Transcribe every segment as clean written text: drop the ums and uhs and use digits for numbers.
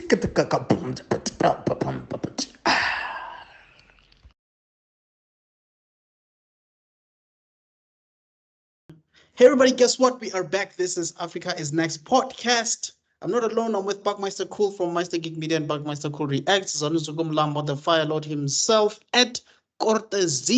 Hey everybody, guess what? We are back. This is Africa is Next podcast. I'm not alone. I'm with Buckmeister Cool from Meister Geek Media and Buckmeister Cool Reacts. Zonuzukumlambo, the Fire Lord himself at Cortez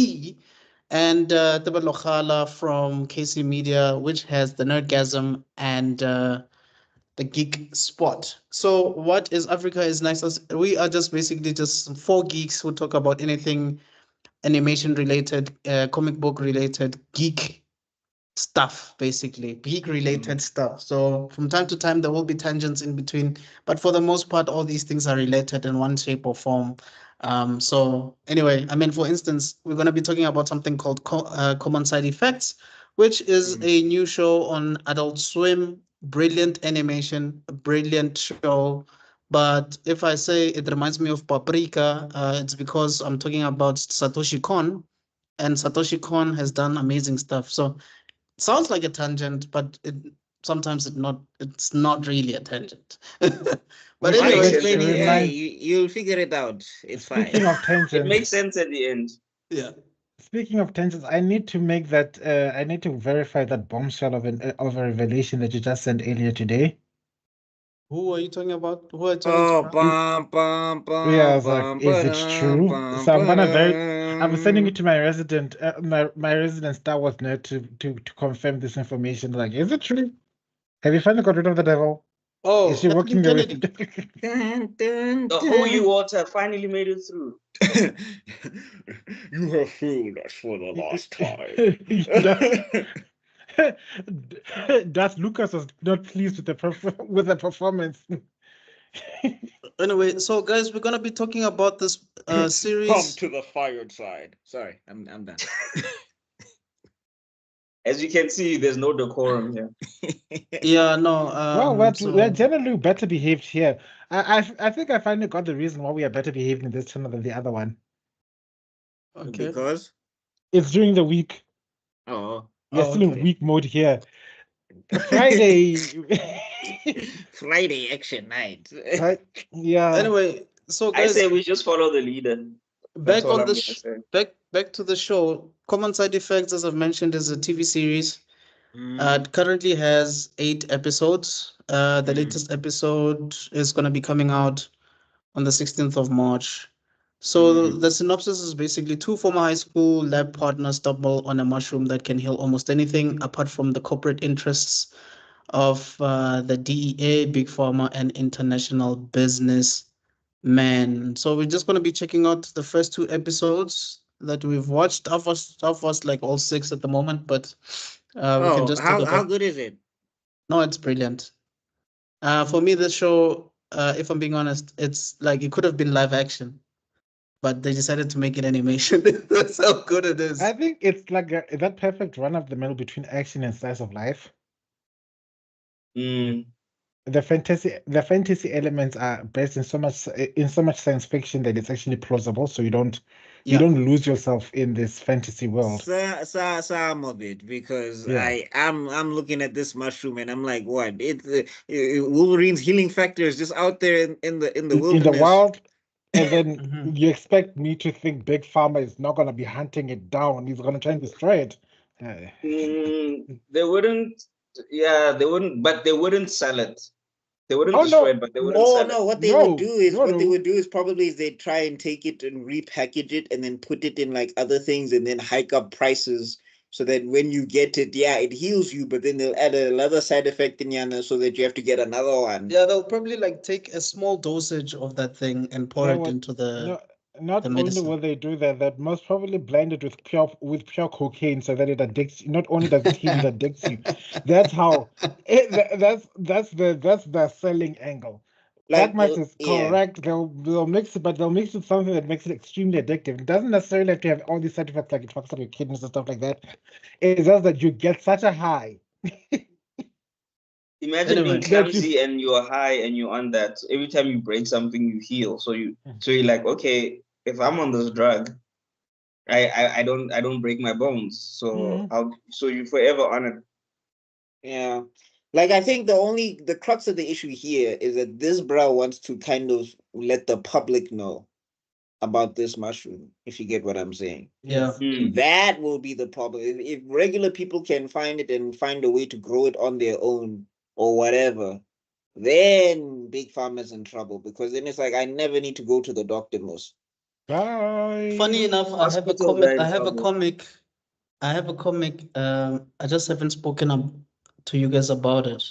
and Tebe Lokhala from KC Media, which has the Nerdgasm and the Geek Spot. So, what is Africa is Next? We are just basically just four geeks who talk about anything animation related, comic book related, geek stuff, basically geek related stuff. So from time to time there will be tangents in between, but for the most part all these things are related in one shape or form. So anyway, I mean, for instance, we're going to be talking about something called Common Side Effects, which is a new show on Adult Swim. Brilliant animation, a brilliant show. But if I say it reminds me of Paprika, it's because I'm talking about Satoshi Kon, and Satoshi Kon has done amazing stuff. So sounds like a tangent, but it's not really a tangent. But I'll anyway, explain it. Hey, you'll figure it out. It's fine. Speaking of It tangents, makes sense at the end. yeah. speaking of tangents, I need to make that. I need to verify that bombshell of a revelation that you just sent earlier today. Who are you talking about? Who are you talking Oh, to now? bum, bum, Yeah, I bum, was like, bum, is it ba-dum, true? bum, So I'm sending it ba-dum. to my resident, my resident Star Wars nerd to confirm this information. Like, is it true? Have you finally got rid of the devil? Is Oh, she working the way? Kennedy. Dun, dun, The holy dun. water finally made it through. You have fooled us for the last That Lucas was not pleased with with the performance. Anyway, so guys, we're gonna be talking about this Come series. to the fired side. Sorry, I'm done. As you can see, there's no decorum here. Yeah, no. Well, we're So generally better behaved here. I think I finally got the reason why we are better behaved in this channel than the other one. okay. Because It's during the week. oh, We are Oh, still in okay. week mode here. Friday. Friday action night. Right? Yeah. Anyway, so I guys, say we just follow the leader. That's back all on I'm the gonna say. back to the show. Common Side Effects, as I've mentioned, is a TV series. It currently has 8 episodes. The latest episode is going to be coming out on the 16th of March. So the synopsis is basically two former high school lab partners stumble on a mushroom that can heal almost anything apart from the corporate interests of the DEA, Big Pharma, and international business man. So we're just going to be checking out the first 2 episodes that we've watched. I've watched like all 6 at the moment, but we can Oh, just talk how about. good is it? No, it's brilliant. For me, this show, if I'm being honest, it's like it could have been live action, but they decided to make it animation. That's how good it I is. think it's like that perfect run of the middle between action and slice of life. Mm. The fantasy elements are based in so much science fiction that it's actually plausible, so you Yeah. don't lose yourself in this fantasy world. Some of it because Yeah. I'm looking at this mushroom and I'm like, what? Wolverine's healing factor is just out there in the In the wilderness. wild, and then Mhm. you expect me to think Big Pharma is not gonna be hunting it down. He's gonna try and destroy it. They wouldn't. Yeah, they wouldn't. But they wouldn't sell it. They wouldn't Oh destroy no, it, but they wouldn't No, sell it. no. no, no, What they no. would do is probably they try and take it and repackage it and then put it in like other things and then hike up prices so that when you get it, yeah, it heals you, but then they'll add another side effect in Yana so that you have to get another one. Yeah, they'll probably like take a small dosage of that thing and pour They it would into no. the Not only medicine. will they do that, that most probably blend it with pure cocaine so that it addicts you. Not only does it heal, it addicts you. That's how. That's the selling angle. Like, Blackmax is yeah. correct. They'll mix it, but they'll mix it with something that makes it extremely addictive. It doesn't necessarily have to have all these side effects like it fucks up your kidneys and stuff like that. It's just that you get such a high Imagine being Anyway, that you. clumsy and you're high and you're on that. So every time you break something, you heal. So you're like, okay, if I'm on this drug, I don't break my bones. So Mhm. you're forever on it. Yeah. Like, I think the crux of the issue here is that this bro wants to kind of let the public know about this mushroom, if you get what I'm saying. Yeah. Mm. That will be the problem. If regular people can find it and find a way to grow it on their own or whatever, then Big Pharma's in trouble, because then it's like, I never need to go to the doctor most. Bye. Funny enough, I have a Hospitals are comic. in I have a trouble. comic. I have a comic. I just haven't spoken up to you guys about it.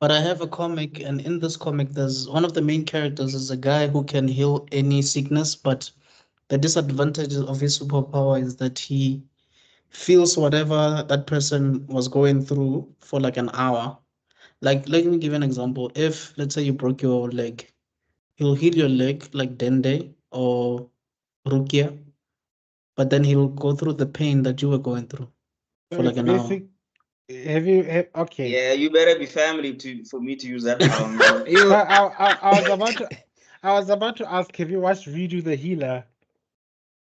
But I have a comic, and in this comic, there's one of the main characters is a guy who can heal any sickness, but the disadvantage of his superpower is that he feels whatever that person was going through for like an hour. Like, let me give you an example. If, let's say, you broke your leg, he'll heal your leg like Dende or Rukia, but then he'll go through the pain that you were going through So for like it's an hour. basic. Okay? Yeah, you better be family for me to use that power, man. You So I was about to ask, have you watched Redo the Healer?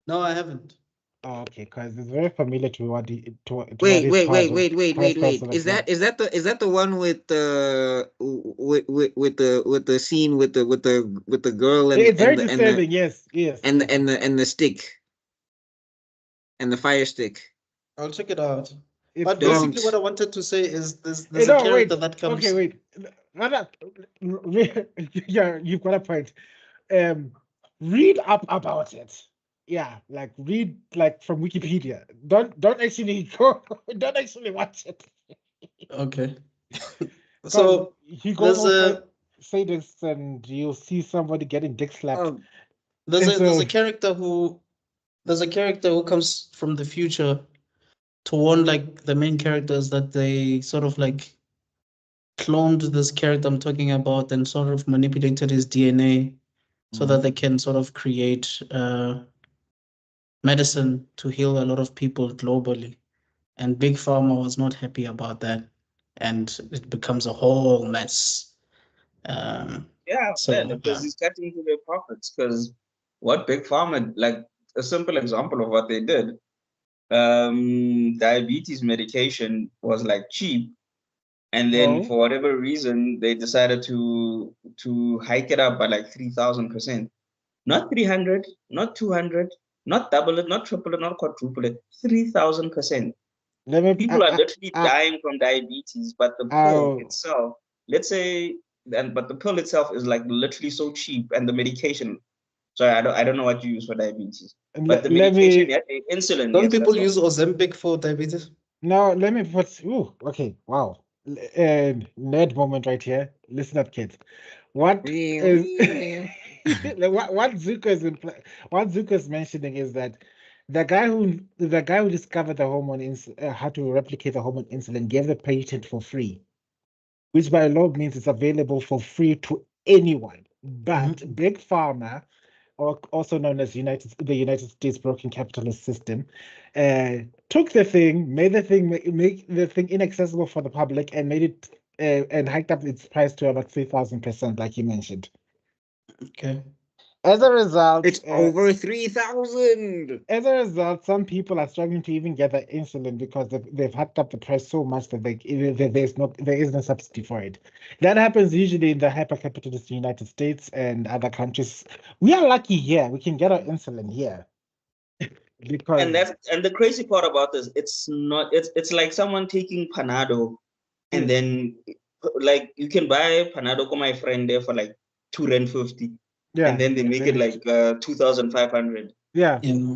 No, I haven't. Oh, okay, because it's very familiar to what what wait, his wait, wait, powers wait, wait, powers wait, wait. also Is like that the one with the with the scene with the girl and It's very and the disturbing. Yes, yes. and the stick and the fire stick? I'll check it out. It's But very- basically, what I Don't. wanted to say is there's a no, character wait. that comes. Okay, wait. Rather, yeah, you've got a point. Read up about it. Yeah, like read like from Wikipedia. Don't actually go. Don't actually watch it. Okay. 'Cause So he goes there's on a say this, and you'll see somebody getting dick slapped. Oh, there's And a there's so a character who there's a character who comes from the future to warn like the main characters that they sort of like cloned this character I'm talking about and sort of manipulated his DNA so that they can sort of create medicine to heal a lot of people globally. And Big Pharma was not happy about that, and it becomes a whole mess. Yeah, So because he's cutting into their profits. Because what Big Pharma, like a simple example of what they did, diabetes medication was like cheap, and then No. for whatever reason they decided to hike it up by like 3,000%. Not 300, not 200, not double it, not triple it, not quadruple it, 3,000%. Let me. People are literally dying from diabetes, but the pill I'll- itself, let's say, but the pill itself is like literally so cheap, and the medication. Sorry, I don't know what you use for diabetes, but the let medication, me. yeah, insulin. don't Yes, people that's use Ozempic for diabetes? No, let me put. Ooh, okay. Wow. Nerd moment right here. Listen up, kids. What is like, what Zuko is what Zuko is mentioning is that the guy who discovered the hormone how to replicate the hormone insulin gave the patent for free, which by law means it's available for free to anyone. But Big Pharma, or also known as the United States broken capitalist system, took the thing, made the thing make the thing inaccessible for the public, and made it and hiked up its price to about 3,000%, like you mentioned. Okay. As a result, it's over 3,000. as a result, some people are struggling to even get the insulin because they've hacked up the price so much that there is no subsidy for it. That happens usually in the hyper-capitalist United States and other countries. We are lucky here; we can get our insulin here because and the crazy part about this, it's like someone taking Panado, and then like you can buy Panado for my friend there for like $2.50, yeah, and then they make it like 2,500. yeah. Yeah.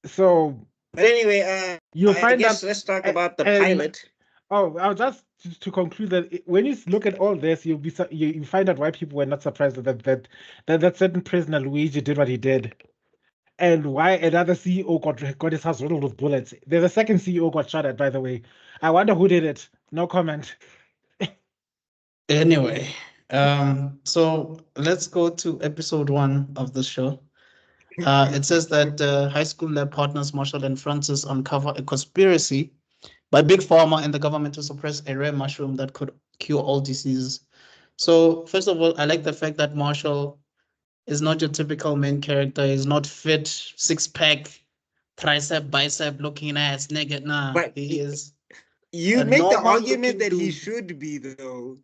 So But anyway, you'll I find guess out. let's talk about the and- pilot. Oh, I'll just to conclude that when you look at all this, you'll be you find out why people were not surprised that certain prisoner Luigi did what he did, and why another CEO got his house riddled with bullets. There's a second CEO got shot at, by the way. I wonder who did it. No comment. Anyway, so let's go to episode 1 of the show. It says that high school lab partners Marshall and Francis uncover a conspiracy by Big Pharma and the government to suppress a rare mushroom that could cure all diseases. So, first of all, I like the fact that Marshall is not your typical main character. He's not fit, six pack, tricep, bicep looking ass nigga. Nah, But he is. You a make the normal argument looking that he dude, should be though.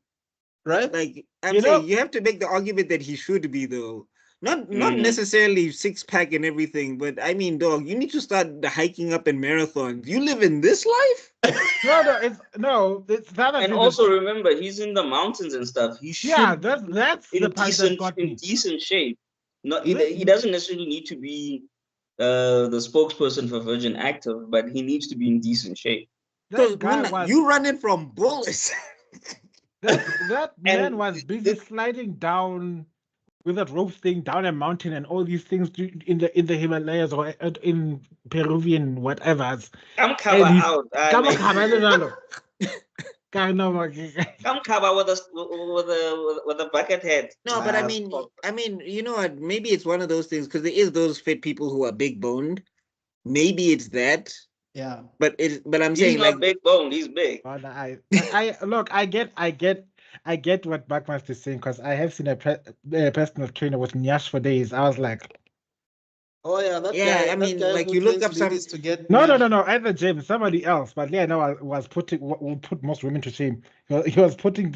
right? Like I'm You saying, know, you have to make the argument that he should be though. Not Mhm. necessarily six pack and everything, but I mean, dog, you need to start the hiking up in marathons. You live in this life? it's the other And thing. also remember, he's in the mountains and stuff. He Yeah, should that's be the part that got me. decent shape. Not Let- he doesn't necessarily need to be the spokesperson for Virgin Active, but he needs to be in decent shape. Because That guy was you running from bullets. that man And was busy sliding down with that rope thing down a mountain and all these things in the Himalayas or in Peruvian whatever's. come cover And he's out. come on, come on, Lalo. Kind of Come cover with a bucket head. No, but I mean, you know what? Maybe it's one of those things because there is those fit people who are big boned. Maybe it's that. Yeah. But I'm He's saying not like big boned. He's big. But I look, I get what Buckmaster is saying because I have seen a personal trainer with Nyash for days. I was like, Oh yeah, that yeah, guy. I That mean, guy like who you look trains up some ladies to get no, married. at the gym, somebody else. But yeah, no, I was would put most women to shame. He was putting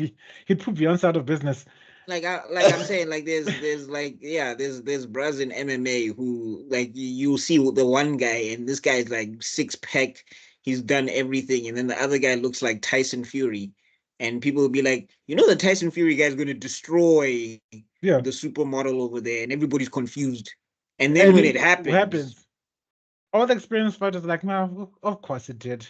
he'd put Beyonce out of business. like I'm saying like there's like there's bros in MMA who like you see the one guy and this guy's like six pack, he's done everything, and then the other guy looks like Tyson Fury, and people will be like, you know, the Tyson Fury guy is going to destroy Yeah, the supermodel over there, and everybody's confused, and then and when it it happens. all the experienced fighters are like, no, of course it did,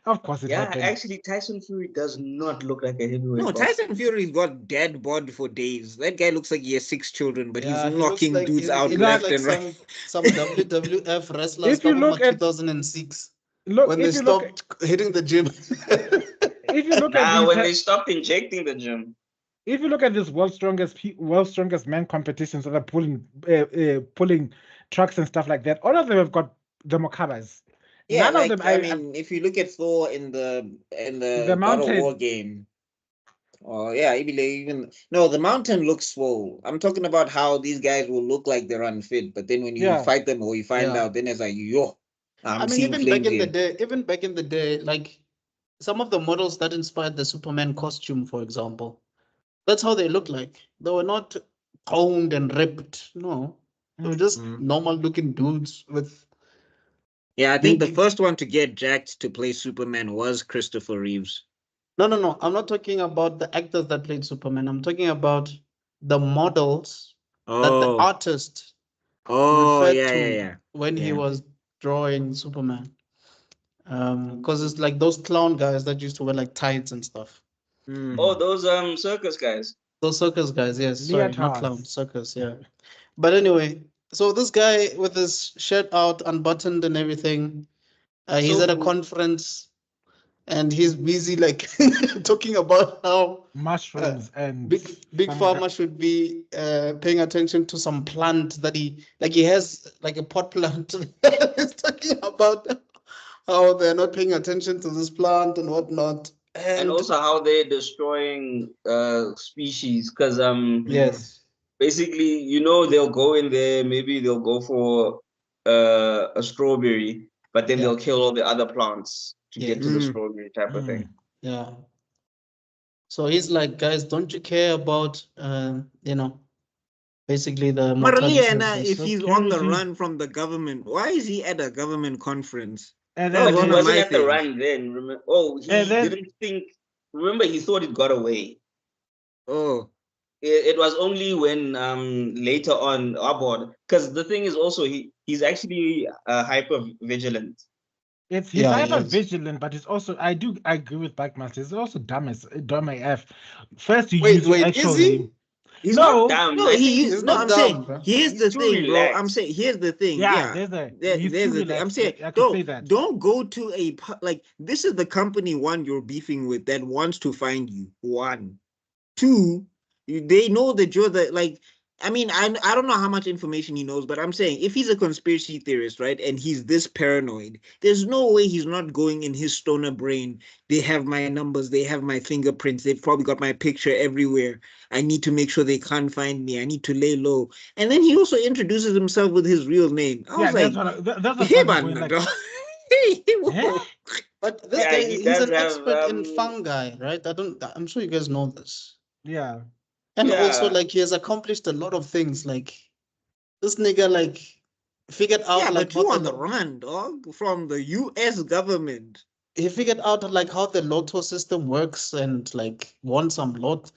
of course it Yeah, happened. actually, Tyson Fury does not look like a heavyweight No, boxer. Tyson Fury's got dead bod for days. That guy looks like he has 6 children, but Yeah, he's he looks knocking like dudes he out looks left like and right. some WWF wrestlers If you from look at 2006 look, when they if you look, stopped hitting the gym. if you look at Nah, these, when they stopped injecting the gym. if you look at this world's strongest man competitions that are pulling trucks and stuff like that, all of them have got the Mokabas. Yeah, None of like them. I mean, if you look at Thor in The the God of War mountain. game, oh yeah, even no, the mountain looks swole. I'm talking about how these guys will look like they're unfit, but then when you Yeah. fight them or you find Yeah. out, then it's like yo, I'm I mean, seeing even back flames in the here. day, like some of the models that inspired the Superman costume, for example, that's how they look like. They were not toned and ripped. No, they were just Mm. normal looking dudes with Yeah, I think the big. first one to get jacked to play Superman was Christopher Reeves. No. I'm not talking about the actors that played Superman. I'm talking about the models that the Oh, artist oh referred yeah, to yeah. when he Yeah. was drawing Superman. Because it's like those clown guys that used to wear like tights and stuff. Mm. Oh, those circus guys. Those circus guys, yes. Sorry, not Leotards. clowns, circus, yeah. But anyway, so this guy with his shirt out, unbuttoned and everything, he's So at a conference and he's busy like talking about how mushrooms and big some pharma should be paying attention to some plant that he has like a pot plant. He's talking about how they're not paying attention to this plant and whatnot. and also how they're destroying species because yes, basically, you know, they'll go in there, maybe they'll go for a strawberry, but then Yeah. they'll kill all the other plants to get to the Yes. strawberry type of thing. yeah. So he's like, guys, don't you care about basically the mortality of Marliana, the if he's on the security. run from the government, why is he at a government conference? And That was then But he one of wasn't my at the things. run then. Remember? Oh, he And then- didn't think. Remember, he thought it got away. Oh, It was only when later on aboard, because the thing is also he's actually hyper vigilant. he's Yeah, he hyper is. vigilant, but it's also I agree with Backmaster. It's also dumb AF. First you Wait, use your is actual he? name. He's No, not dumb. no, I think he's no, not I'm dumb, saying, bro. here's He's the too thing, bro. I'm relaxed. saying, here's the thing. Yeah, Yeah. he's There's too the thing. I'm relaxed. saying, I could say that. don't go to like, this is the company, one, you're beefing with that wants to find you. One. Two, they know that you're the, like, I mean, I don't know how much information he knows, but I'm saying if he's a conspiracy theorist, right, and he's this paranoid, there's no way he's not going in his stoner brain. They have my numbers, they have my fingerprints, they've probably got my picture everywhere. I need to make sure they can't find me. I need to lay low. And then he also introduces himself with his real name. I was Yeah, like, that's what hey, I'm man, going like. dog. Hey, Eh? whoa. But this Yeah, guy, he he's does an have expert in fungi, right? I'm sure you guys know this. Yeah. And also, yeah. like, he has accomplished a lot of things. Like, this nigga, like, figured out, Yeah, like, but you how on the run, dog, from the US government. he figured out, like, how the lotto system works and, like, won some lot.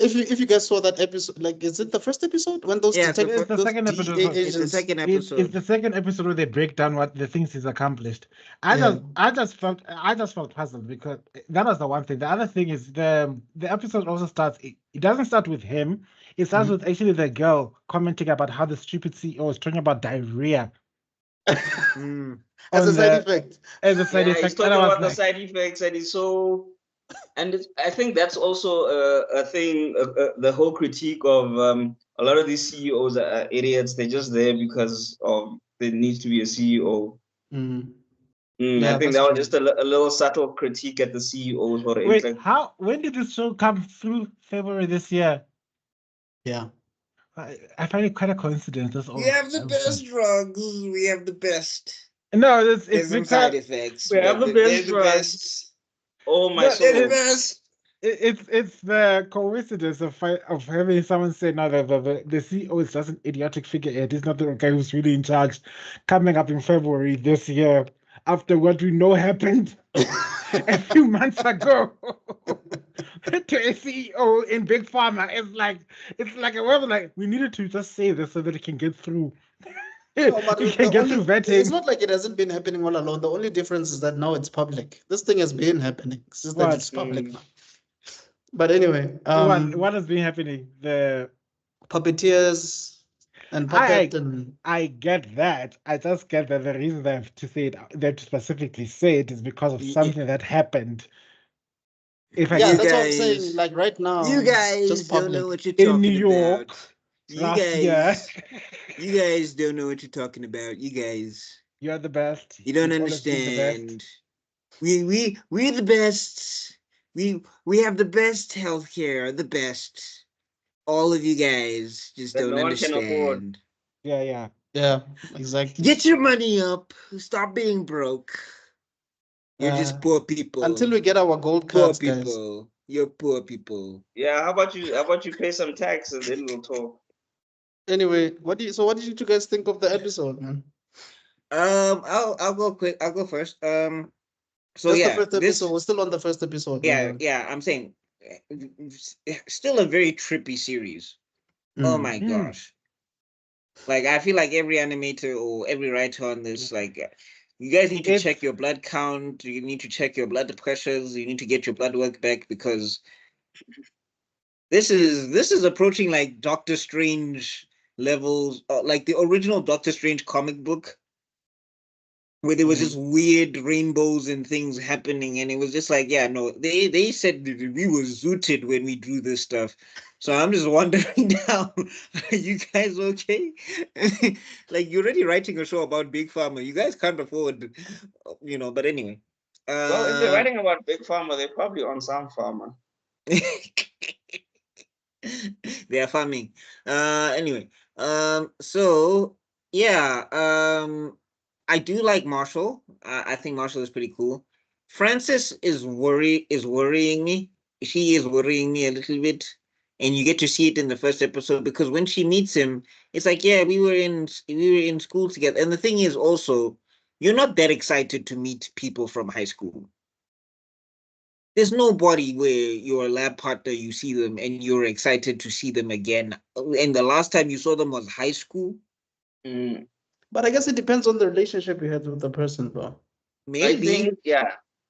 If you guys saw that episode, like, is it the first episode when those Yeah, it's the It's the those second episode. DEA It's the agents? second It's the episode. second episode where they break down what the things he's accomplished. Yeah. I just felt puzzled because that was the one thing. The other thing is the episode also starts. It doesn't start with him. It starts Mhm. with actually the girl commenting about how the stupid CEO is talking about diarrhea Mm. As a on side the effect. as a side Yeah, he's effect, and I talking was about the like, side effects, and he's so. And I think that's also a thing. The whole critique of a lot of these CEOs are idiots. They're just there because of there needs to be a CEO. Mm. I Yeah, think that's that was true. just a little subtle critique at the CEOs for the wait, intellect. when did this show come through? February this year. Yeah. I find it quite a coincidence. That's We all. have the best drugs. We have the best. No, it's There's some because side effects. We have But the they're best the drugs. best. Oh my No, They're the soul! best. it's the coincidence of having someone say no, the CEO is just an idiotic figurehead. He's not the guy who's really in charge. Coming up in February this year, after what we know happened a few months ago to a CEO in Big Pharma, it's like a word like we needed to just say this so that it can get through. No, but It can get through it's vetting. not like it hasn't been happening all along. The only difference is that now it's public. This thing has been happening. It's just that What? it's public now. But anyway, What has been happening? The puppeteers and puppet and I get that. I just get that the reason they have to say it, they have to specifically say it is because of Y- something that happened. If I yeah, You can, that's what I'm saying. guys, Like right now, you it's guys just don't know public. what you're in New talking York about. You last year, you guys don't know what you're talking about. You guys, you're the best. you don't You've always been the best. understand. We're the best. We have the best healthcare, the best. All of you guys just That don't no one can afford. understand. Yeah. Yeah, exactly. Get your money up. Stop being broke. You're just Uh, poor people. Until we get our gold poor cards, guys. people. You're poor people. Yeah, how about you? How about you pay some tax and then we'll talk. Anyway, what did you guys think of the episode, man? I'll go quick. I'll go first. So That's the yeah, first this episode. We're still on the first episode. yeah. I'm saying, still a very trippy series. Oh Mm. my Mm. gosh! Like I feel like every animator or every writer on this, like, you guys need to It's- check your blood count. You need to check your blood pressures. You need to get your blood work back because this is approaching like Doctor Strange levels, like the original Doctor Strange comic book, where there was just weird rainbows and things happening, and it was just like, yeah, no, they said that we were zooted when we drew this stuff. So I'm just wondering now, are you guys okay? Like, you're already writing a show about Big Pharma. You guys can't afford, but anyway. Well, if they're writing about Big Pharma, they're probably on some farmer. They are farming. Anyway, so yeah, I do like Marshall. I think Marshall is pretty cool. Frances is worrying me. She is worrying me a little bit, and you get to see it in the first episode because when she meets him, it's like, yeah, we were in school together. And the thing is also, you're not that excited to meet people from high school. There's nobody where your lab partner, you see them and you're excited to see them again. And the last time you saw them was high school. Mm. But I guess it depends on the relationship you had with the person, though. Maybe.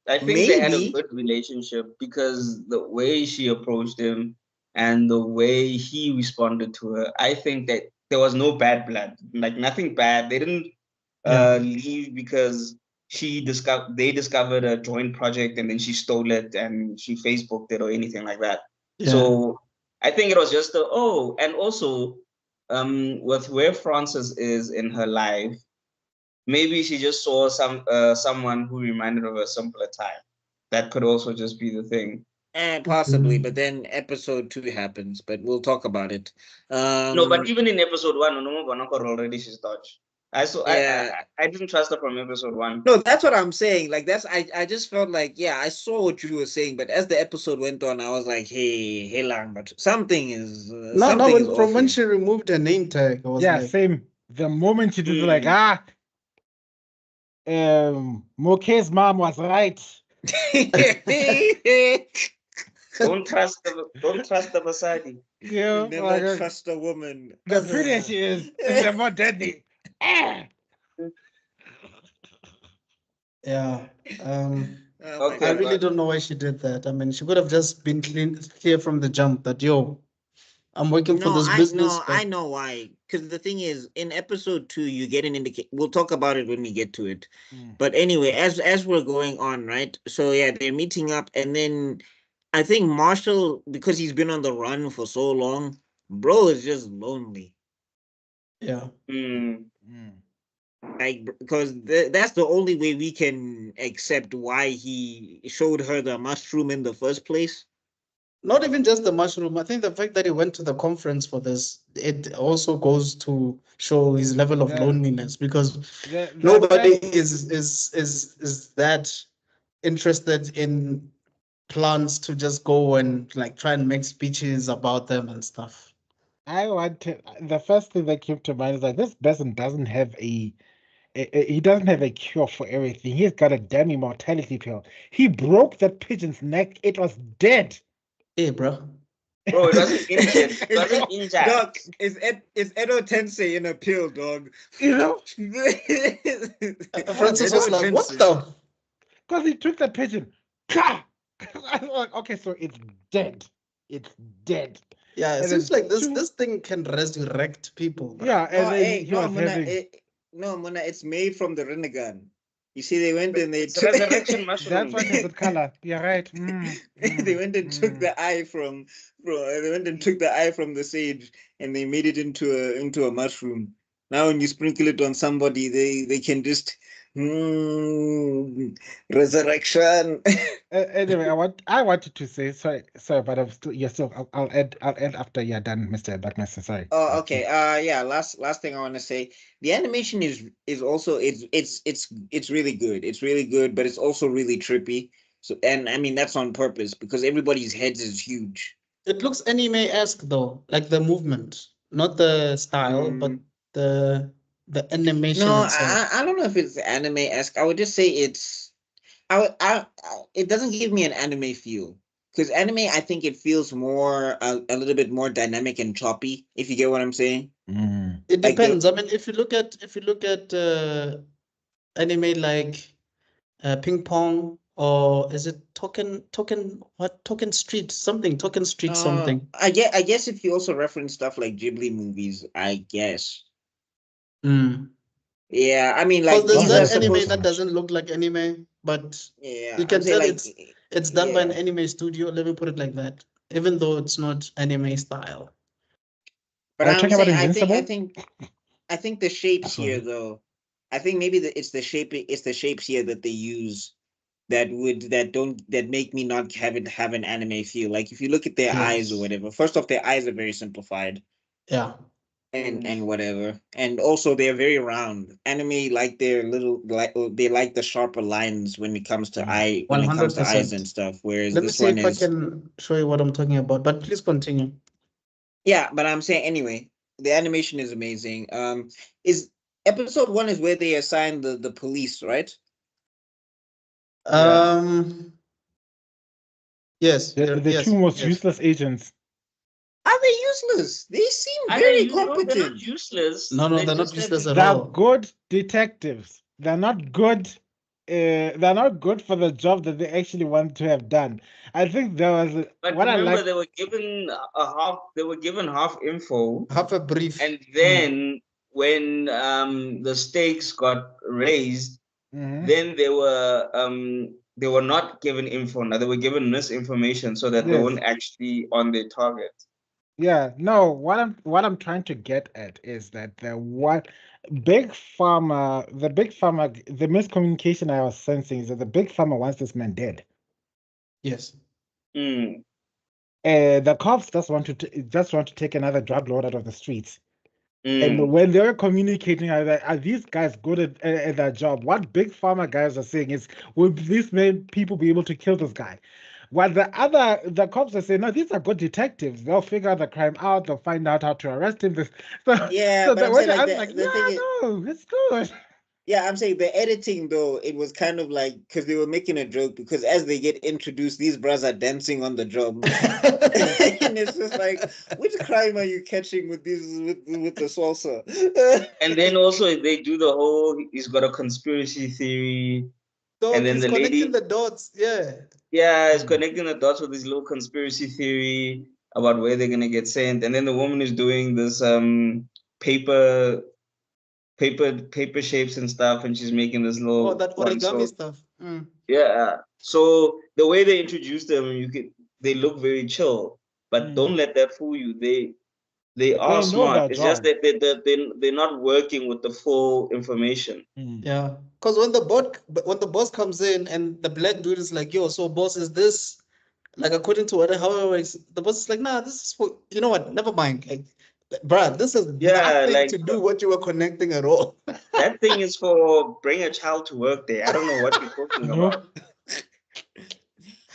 I think they had a Maybe. good relationship because the way she approached him and the way he responded to her, I think that there was no bad blood, like nothing bad. They didn't leave because they discovered a joint project and then she stole it and she Facebooked it or anything like that. Yeah. So I think it was just and also with where Frances is in her life, maybe she just saw someone who reminded her of a simpler time. That could also just be the thing. Possibly, but then episode 2 happens, but we'll talk about it. No, but even in episode 1, no, already she's Dutch. I saw. Yeah. I didn't trust her from episode 1. No, that's what I'm saying. Like I just felt like, yeah, I saw what you were saying, but as the episode went on, I was like, hey, Lang, but something is No, from off when here. she removed her name tag, I was Yeah, like, same. The moment she did it, like, Moke's mom was right. Don't trust the Basadi. Yeah, Never like, trust a woman. the prettier she is, the more deadly. Ah! yeah. Oh my Okay, I God. really don't know why she did that. I mean, she could have just been clear from the jump that, yo, I'm working for this business. I know why. Because the thing is, in episode 2, you get an indication. We'll talk about it when we get to it. But anyway, as we're going on, right? So yeah, they're meeting up, and then I think Marshall, because he's been on the run for so long, bro is just lonely. Yeah. Like, because that's the only way we can accept why he showed her the mushroom in the first place. Not even just the mushroom. I think the fact that he went to the conference for this, it also goes to show his level of Yeah. loneliness, because The nobody fact- is that interested in plants to just go and like try and make speeches about them and stuff. I want to. The first thing that came to mind is like, this person doesn't have he doesn't have a cure for everything. He's got a damn immortality pill. He broke that pigeon's neck. It was dead. Hey, bro. Bro, it wasn't injured. It wasn't injured. Dog, is Edo Tensei in a pill, dog? You know, Francis was like, what the? because he took that pigeon. I was like, okay, so it's dead. It's dead. Yeah, it And seems then like this two- this thing can resurrect people. Bro. Yeah, and No, then hey, he no, was Muna, having. no, Muna, it's made from the Renegan. You see, they went and they It's resurrection mushroom. That's why it's that color. You're right. they went and took the eye from they went and took the eye from the sage and they made it into a mushroom. Now when you sprinkle it on somebody, they can just resurrection. Anyway, I wanted to say sorry, but I'm still yourself. I'll add after you're done, Mr. Buckmaster. Sorry. Oh, okay. Yeah. Last thing I want to say, the animation is also it's really good. It's really good, but it's also really trippy. So, and I mean that's on purpose because everybody's heads is huge. It looks anime-esque though, like the movement, not the style, but the animation No, itself. I don't know if it's anime-esque. I would just say it's it doesn't give me an anime feel. Because anime, I think it feels more a little bit more dynamic and choppy, if you get what I'm saying. It Like depends. I mean, if you look at anime like Ping Pong, or is it Token Street something, Token Street something. I guess if you also reference stuff like Ghibli movies, I guess. Yeah, I mean, like Because there's these are that anime supposed. that doesn't look like anime, but Yeah, you I'm can saying tell like it's done by an yeah. anime studio. Let me put it like that, even though it's not anime style. But Are you I'm talking about saying Invincible? I think the shapes Sorry. here though. I think maybe it's the shapes here that they use that make me not have an anime feel. Like if you look at their eyes or Yes. whatever. First off, their eyes are very simplified. Yeah. And whatever, and also they're very round. Anime like their little they like the sharper lines when it comes to eyes 100%. and stuff. Whereas Let me this see one if I is can show you what I'm talking about, but please continue. yeah. But I'm saying anyway, the animation is amazing. Is episode 1 is where they assign the police, right? Yes, The yes, two most yes. useless agents. Are they useless? They seem Are very they, no, they're not competent. useless. No, They they're not just have useless to- at They're all. good detectives. They're not good. They're not good for the job that they actually want to have done. I think there was But what I remember, like. they were given half. They were given half info, Have a brief. and then when the stakes got raised, then they were not given info. Now they were given misinformation so that they Yes. weren't actually on their target. Yeah, no, what I'm trying to get at is that the big pharma, the miscommunication I was sensing is that the big pharma wants this man dead. Yes. The cops just want to take another drug lord out of the streets. And when they're communicating, are these guys good at their job? What big pharma guys are saying is, will these people be able to kill this guy? While the cops are saying, no, these are good detectives. They'll figure the crime out. They'll find out how to arrest him. Yeah, So but I'm when saying like I'm like, the thing is, no, it's good. yeah, I'm saying the editing though, it was kind of like because they were making a joke because as they get introduced, these bras are dancing on the drum. And it's just like, which crime are you catching with the salsa? And then also they do the whole he's got a conspiracy theory. So And then he's the connecting lady, the dots. Yeah. yeah, is connecting the dots with this little conspiracy theory about where they're gonna get sent. And then the woman is doing this paper paper shapes and stuff, and she's making this Oh, little that one. origami So stuff. yeah, so the way they introduce them, they look very chill, but don't let that fool you. They are They know smart. their It's just job. that they're not working with the full information. Yeah. Because when the boss comes in and the black dude is like, yo, so boss, is this like according to what however the boss is like, nah, this is for you know what? Never mind. Like, bruh, this has Yeah, nothing like to do what you were connecting at all. that thing is for bring a child to work there. I don't know what you're talking about.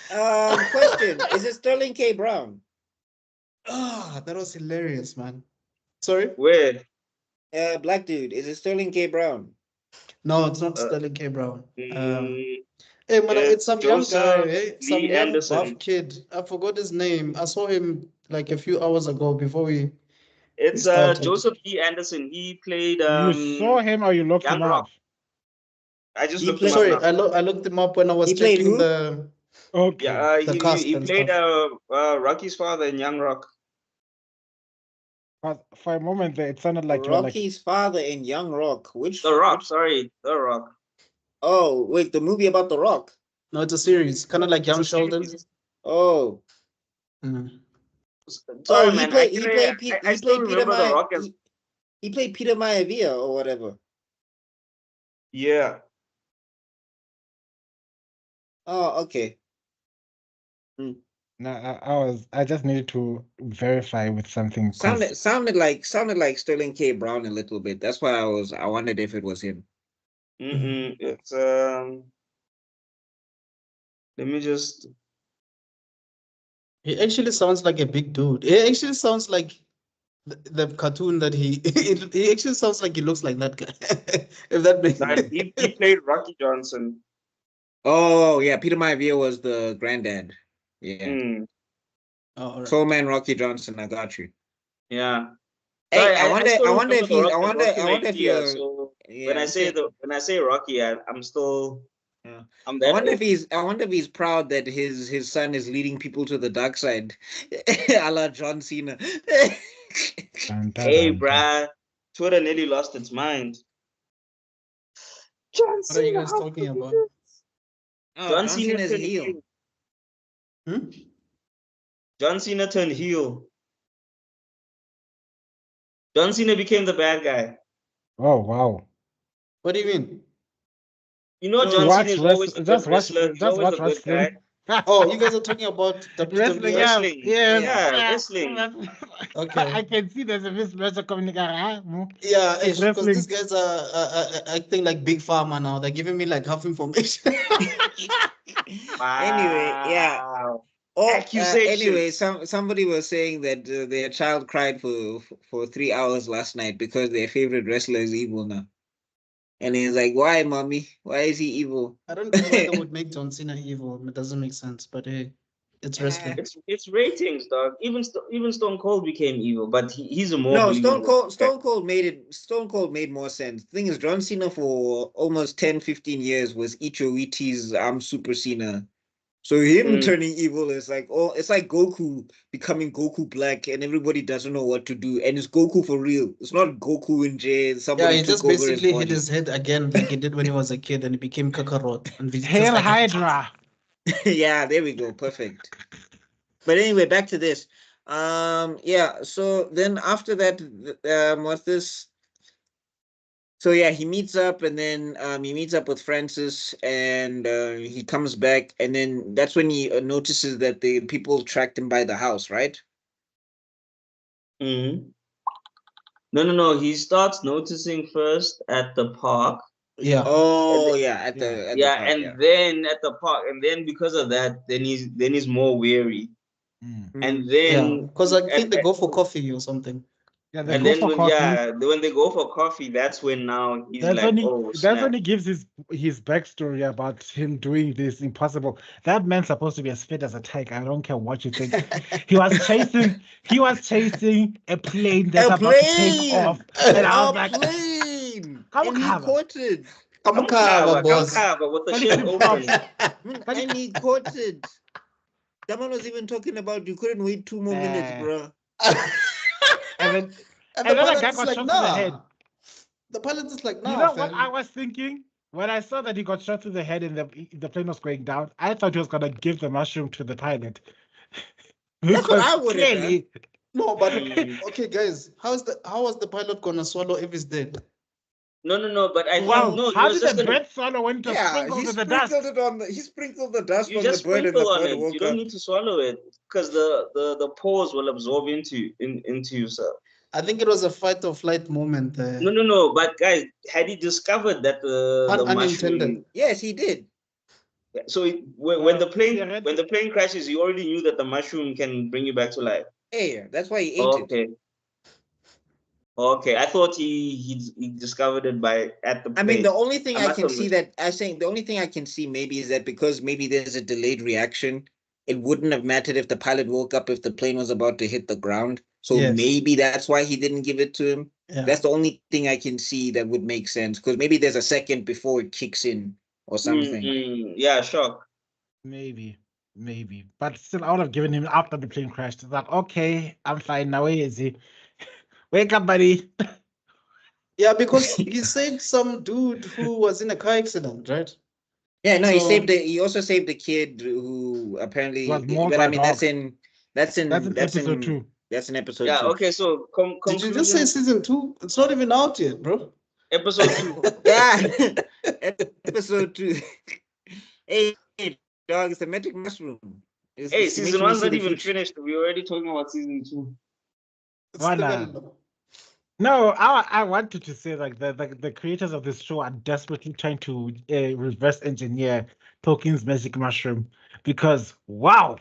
Nope. Question: is it Sterling K. Brown? Ah, that was hilarious, man. Sorry? Where? Black dude, is it Sterling K. Brown? No, it's not Uh, Sterling K. Brown. mm, Hey man, it's it's some young guy, Joseph eh? Some Lee young buff Anderson. kid. I forgot his name. I saw him like a few hours ago before we It's started. Joseph Lee Anderson. He played You saw him or you looked Young him Rock. up? I just He looked him played. up Sorry, now. I looked him up when I was He played checking who? the Okay. Yeah, the he cast he and played stuff. Rocky's father in Young Rock. But for a moment there, it sounded like you were like, Rocky's father in Young Rock. The Rock, Which? sorry, The Rock. Oh, wait, the movie about the Rock. No, it's a series, kind of like It's Young a Sheldon. series. Oh, Mm. oh, Sorry, man. I he still played Peter remember The Maya. Rock as He played Peter Maivia or whatever. yeah. Oh, okay. no, I just needed to verify with something because Sounded like Sterling K. Brown a little bit. That's why I wondered if it was him. It's let me just He actually sounds like a big dude. He actually sounds like the cartoon that he actually sounds like he looks like that guy. If that makes nah, sense. he played Rocky Johnson. Oh yeah, Peter Maivia was the granddad. Yeah, Mm, Oh, all right. Soul Man Rocky Johnson. I got you. yeah. Hey, Sorry, I I still wonder remember if The he's Rock as Rocky I wonder if Maivia. you're So yeah. when I say Rocky, I'm still Yeah. I'm that old. I wonder if he's proud that his son is leading people to the dark side, a la John Cena. dun, dun, Hey, dun, dun. bruh, Twitter nearly lost its mind. John What are you Cena, guys how talking could you about? do? Oh, John John Cena Cena's a turned heel. heel. Hmm? John Cena turned heel. John Cena became the bad guy. Oh wow. What do you mean? You know, You John Cena watch is always wrestling, the good wrestler. He's just always watch the good guy. wrestling. Oh, you guys are talking about Wrestling, WWF? yes, Wrestling, yes. Yeah. yeah, Yeah. wrestling. Okay. I can see there's a mismatch of communication. Yeah, because these Wrestling. guys are acting like big pharma now. They're giving me like half information. Anyway, yeah. Wow. Oh, anyway, Accusations. somebody was saying that their child cried for 3 hours last night because their favorite wrestler is evil now. And he's like, "Why, mommy? Why is he evil?" I don't get why they would make John Cena evil. It doesn't make sense, but hey, it's wrestling. It's ratings, dog. Even Stone Cold became evil, but he's a more No, believable character. Stone Cold made more sense. The thing is, John Cena for almost 10, 15 years was Ichoichi's I'm Super Cena. So him Mm. turning evil is like, oh, it's like Goku becoming Goku Black and everybody doesn't know what to do. And it's Goku for real. It's not Goku in jail. Yeah, Somebody he took just over his basically hit body. his head again like he did when he was a kid and he became Kakarot and Vegeta's Hail like Hydra. Yeah, there we go. Perfect. But anyway, back to this. Yeah, so then after that, what's this? So yeah, he meets up and then he meets up with Francis and he comes back and then that's when he notices that the people tracked him by the house, right? Mm-hmm. No. He starts noticing first at the park. Yeah. Oh And yeah, at Yeah. the at Yeah, the park, and yeah. then at the park, and then because of that, then he's more wary. Mm. And Mm. Yeah. then Because I think and, they go for coffee or something. Yeah, they and go then for coffee. when they go for coffee, that's when now he's That's like, when he oh that's when snap. he gives his backstory about him doing this impossible. That man's supposed to be as fit as a tiger. I don't care what you think. He was chasing a plane that's A about to take off. plane, And I a was like, plane, come and he cover. caught it. Come cover, Come boss. cover with the But he shit keeps stopping. open. But And he caught it. Someone was even talking about you couldn't wait 2 more minutes, Nah. bro. And then And the and then a pilot guy is got like, shot through the head. nah. The pilot is like, You nah, know what I fam. was thinking? When I saw that he got shot through the head and the plane was going down, I thought he was gonna give the mushroom to the pilot. That's what Because I would have done. clearly No, but Mm. okay, guys, how was the pilot gonna swallow if he's dead? No, but I think wow, no, he how was did just the gonna bird swallow when it was Yeah, sprinkled he with the dust? sprinkled it on the. He sprinkled the dust you on the just bird, and sprinkle the on bird it. woke You don't up. need to swallow it because the pores will absorb into yourself. I think it was a fight or flight moment there. No. But guys, had he discovered that the mushroom? Unintended. Yes, he did. So when Well, the plane theoretic- crashes, you already knew that the mushroom can bring you back to life. Hey, that's why he ate it. Okay. Okay, I thought he discovered it at the I mean, plane. the only thing I I must can have see missed- that I saying the only thing I can see maybe is that because maybe there's a delayed reaction, it wouldn't have mattered if the pilot woke up if the plane was about to hit the ground. So Yes. maybe that's why he didn't give it to him. Yeah. That's the only thing I can see that would make sense because maybe there's a second before it kicks in or something. Yeah, shock. maybe. But still I would have given him after the plane crashed. It's like, okay, I'm fine now. Where is he? Wake up, buddy. Yeah, because he saved some dude who was in a car accident, right? Yeah, no, So- he also saved the kid who apparently, Was mauled but by I a mean dog. that's in episode 2. That's in episode Yeah, 2. okay, so Did you just say conclusion, season 2? It's not even out yet, bro. episode 2. Yeah, episode 2. Hey, dog, it's a magic mushroom. Hey, It's season making you 1's see not the even future. finished. We're already talking about season 2. It's Why still not? got- No, I wanted to say like the creators of this show are desperately trying to reverse engineer Tolkien's magic mushroom because wow,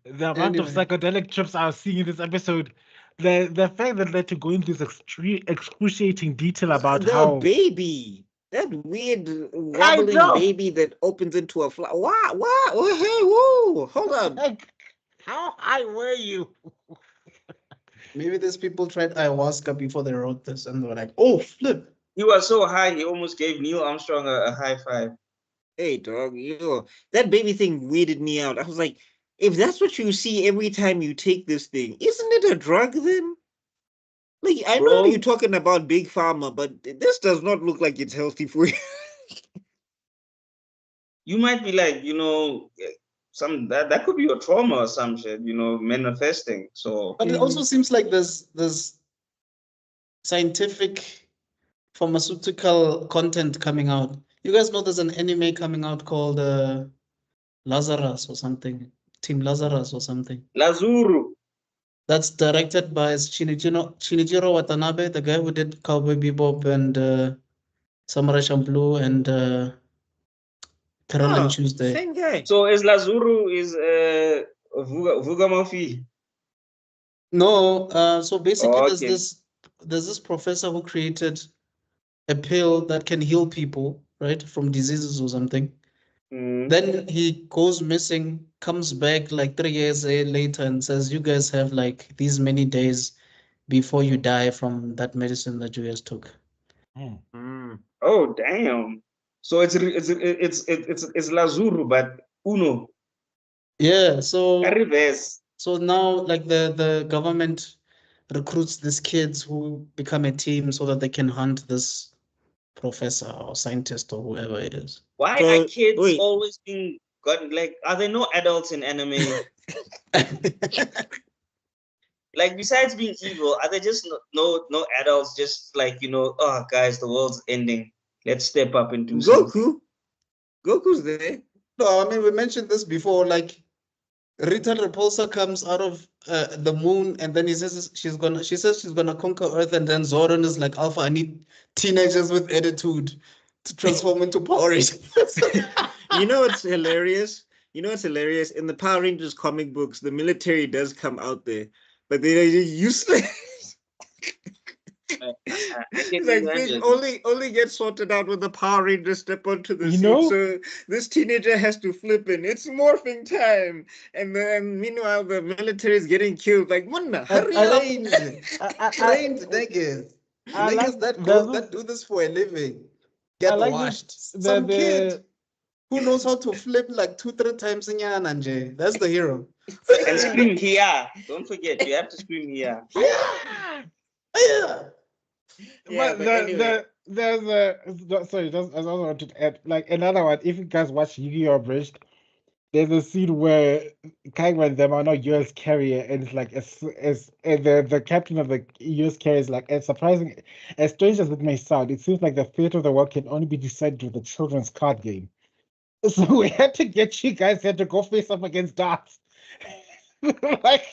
the amount of Anyway. psychedelic trips I was seeing in this episode, the fact that they had to go into this excruciating detail about The how baby, that weird wobbling know. baby that opens into a flower. What? Oh, hey, whoa! Hold on. like how high were you? Maybe these people tried ayahuasca before they wrote this and they were like, oh, flip. He was so high, he almost gave Neil Armstrong a high five. Hey, dog, that baby thing weirded me out. I was like, if that's what you see every time you take this thing, isn't it a drug then? Like, I know Bro. you're talking about big pharma, but this does not look like it's healthy for you. You might be like, some that could be a trauma or some shit, manifesting. So But it also seems like there's scientific pharmaceutical content coming out. You guys know there's an anime coming out called Lazarus or something. Team Lazarus or something. Lazuru. That's directed by Shinichiro Watanabe, the guy who did Cowboy Bebop and Samurai Champloo and Carol and Tuesday. Same guy. So is Lazuru is Vugamofi. No, so basically Oh, there's okay. this professor who created a pill that can heal people, right, from diseases or something. Then he goes missing, comes back like 3 years later and says, you guys have like these many days before you die from that medicine that you guys took. Oh damn! So it's Lazuru, but Uno. Yeah, so Reverse. so now like the government recruits these kids who become a team so that they can hunt this professor or scientist or whoever it is. Why So, are kids wait. always being got like? Are there no adults in anime? Like besides being evil, are there just no adults? Just like oh guys, the world's ending. Let's step up and do something. Goku's there. No, I mean we mentioned this before. Like Rita Repulsa comes out of the moon, and then he says she says she's gonna conquer Earth, and then Zordon is like, Alpha, I need teenagers with attitude to transform into Power Rangers. You know what's hilarious? In the Power Rangers comic books, the military does come out there, but they're useless. I It's can like things imagine. only get sorted out when the Power Rangers step onto the You scene. know? So this teenager has to flip in. It's morphing time, and then meanwhile the military is getting killed. Like, Munna, hurry up! Trained niggas. I like Niggas that there's go this- that do this for a living I get like washed. the Some kid who knows how to flip like 2-3 times in Yananje. That's the hero. And scream here. Don't forget, you have to scream here. yeah. Yeah. Yeah, but anyway. There's a sorry, just I also wanted to add like another one. If you guys watch Yu-Gi-Oh! Abridged, there's a scene where Kaiba and them are not US carrier, and it's like the captain of the US carrier is like as surprising, as strange as it may sound, it seems like the fate of the world can only be decided with a children's card game. So we had to get you guys here to go face up against darts. Like,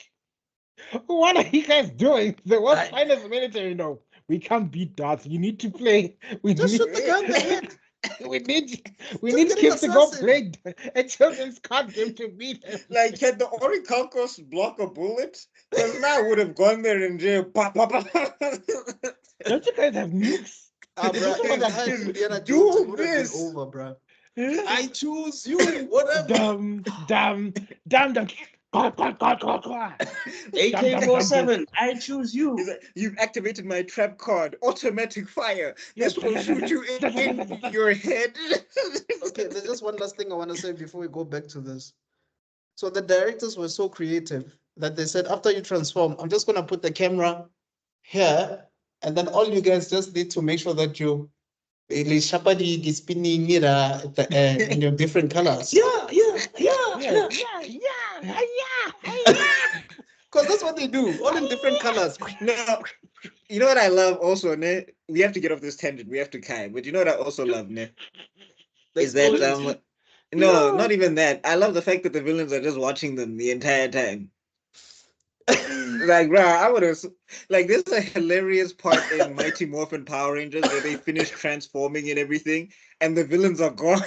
what are you guys doing? The world's I- finest military, no. We can't beat darts. You need to play. We Just need, shoot the guy in the head. we need Just get an kids to go assassin. play a children's card game to beat him. Like, can the Orichalcos block a bullet? Because now I would have gone there and jail. Pa, pa, pa. Don't you guys have nukes? Ah, bro, Don't you in guys time, have- Indiana Do Jones would have been this. over, bro. I choose you, whatever. Dumb. AK-47, I choose you. He's like, you've activated my trap card. Automatic fire. This will shoot you in your head. Okay, there's just one last thing I want to say before we go back to this. So the directors were so creative that they said, after you transform, I'm just gonna put the camera here, and then all you guys just need to make sure that you the spinning mirror in your different colors. Yeah. Because that's what they do, all in different colors. Now, you know what I love also, ne? We have to get off this tangent. We have to kai. But you know what I also love, ne? Is that no, not even that. I love the fact that the villains are just watching them the entire time. Like, bro, I would have like this is a hilarious part in Mighty Morphin Power Rangers where they finish transforming and everything, and the villains are gone.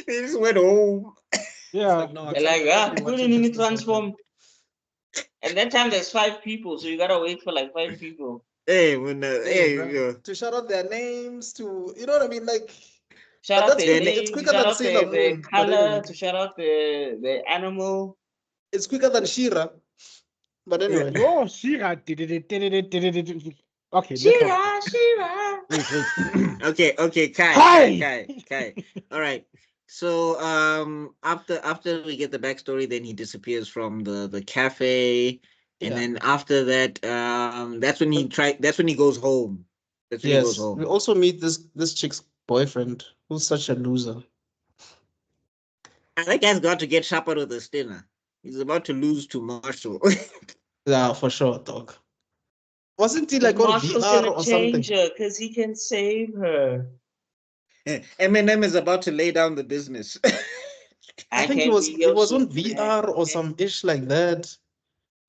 They just went home. Yeah. No, They're like, you need to transform. And that time there's 5 people, so you gotta wait for like 5 people. Hey, when to shout out their names, to you know what I mean, like Shout out that's their quicker. name, It's quicker shout than out Sailor their Moon. But color, anyway, to shout out the animal. it's quicker than Shira. But anyway, Oh, Shira. Okay. Shira. Wait. Okay, Hi! Kai. All right. So after we get the backstory, then he disappears from the cafe, and Yeah. then after that, that's when he goes home. That's when he goes yes, we home. also meet this chick's boyfriend, who's such a loser. And that guy's got to get sharper with the stinner. He's about to lose to Marshall. Yeah, for sure, dog. Wasn't he like on Marshall's VR gonna or something? change her because he can save her. Eminem is about to lay down the business. I think he was on VR or some ish like that.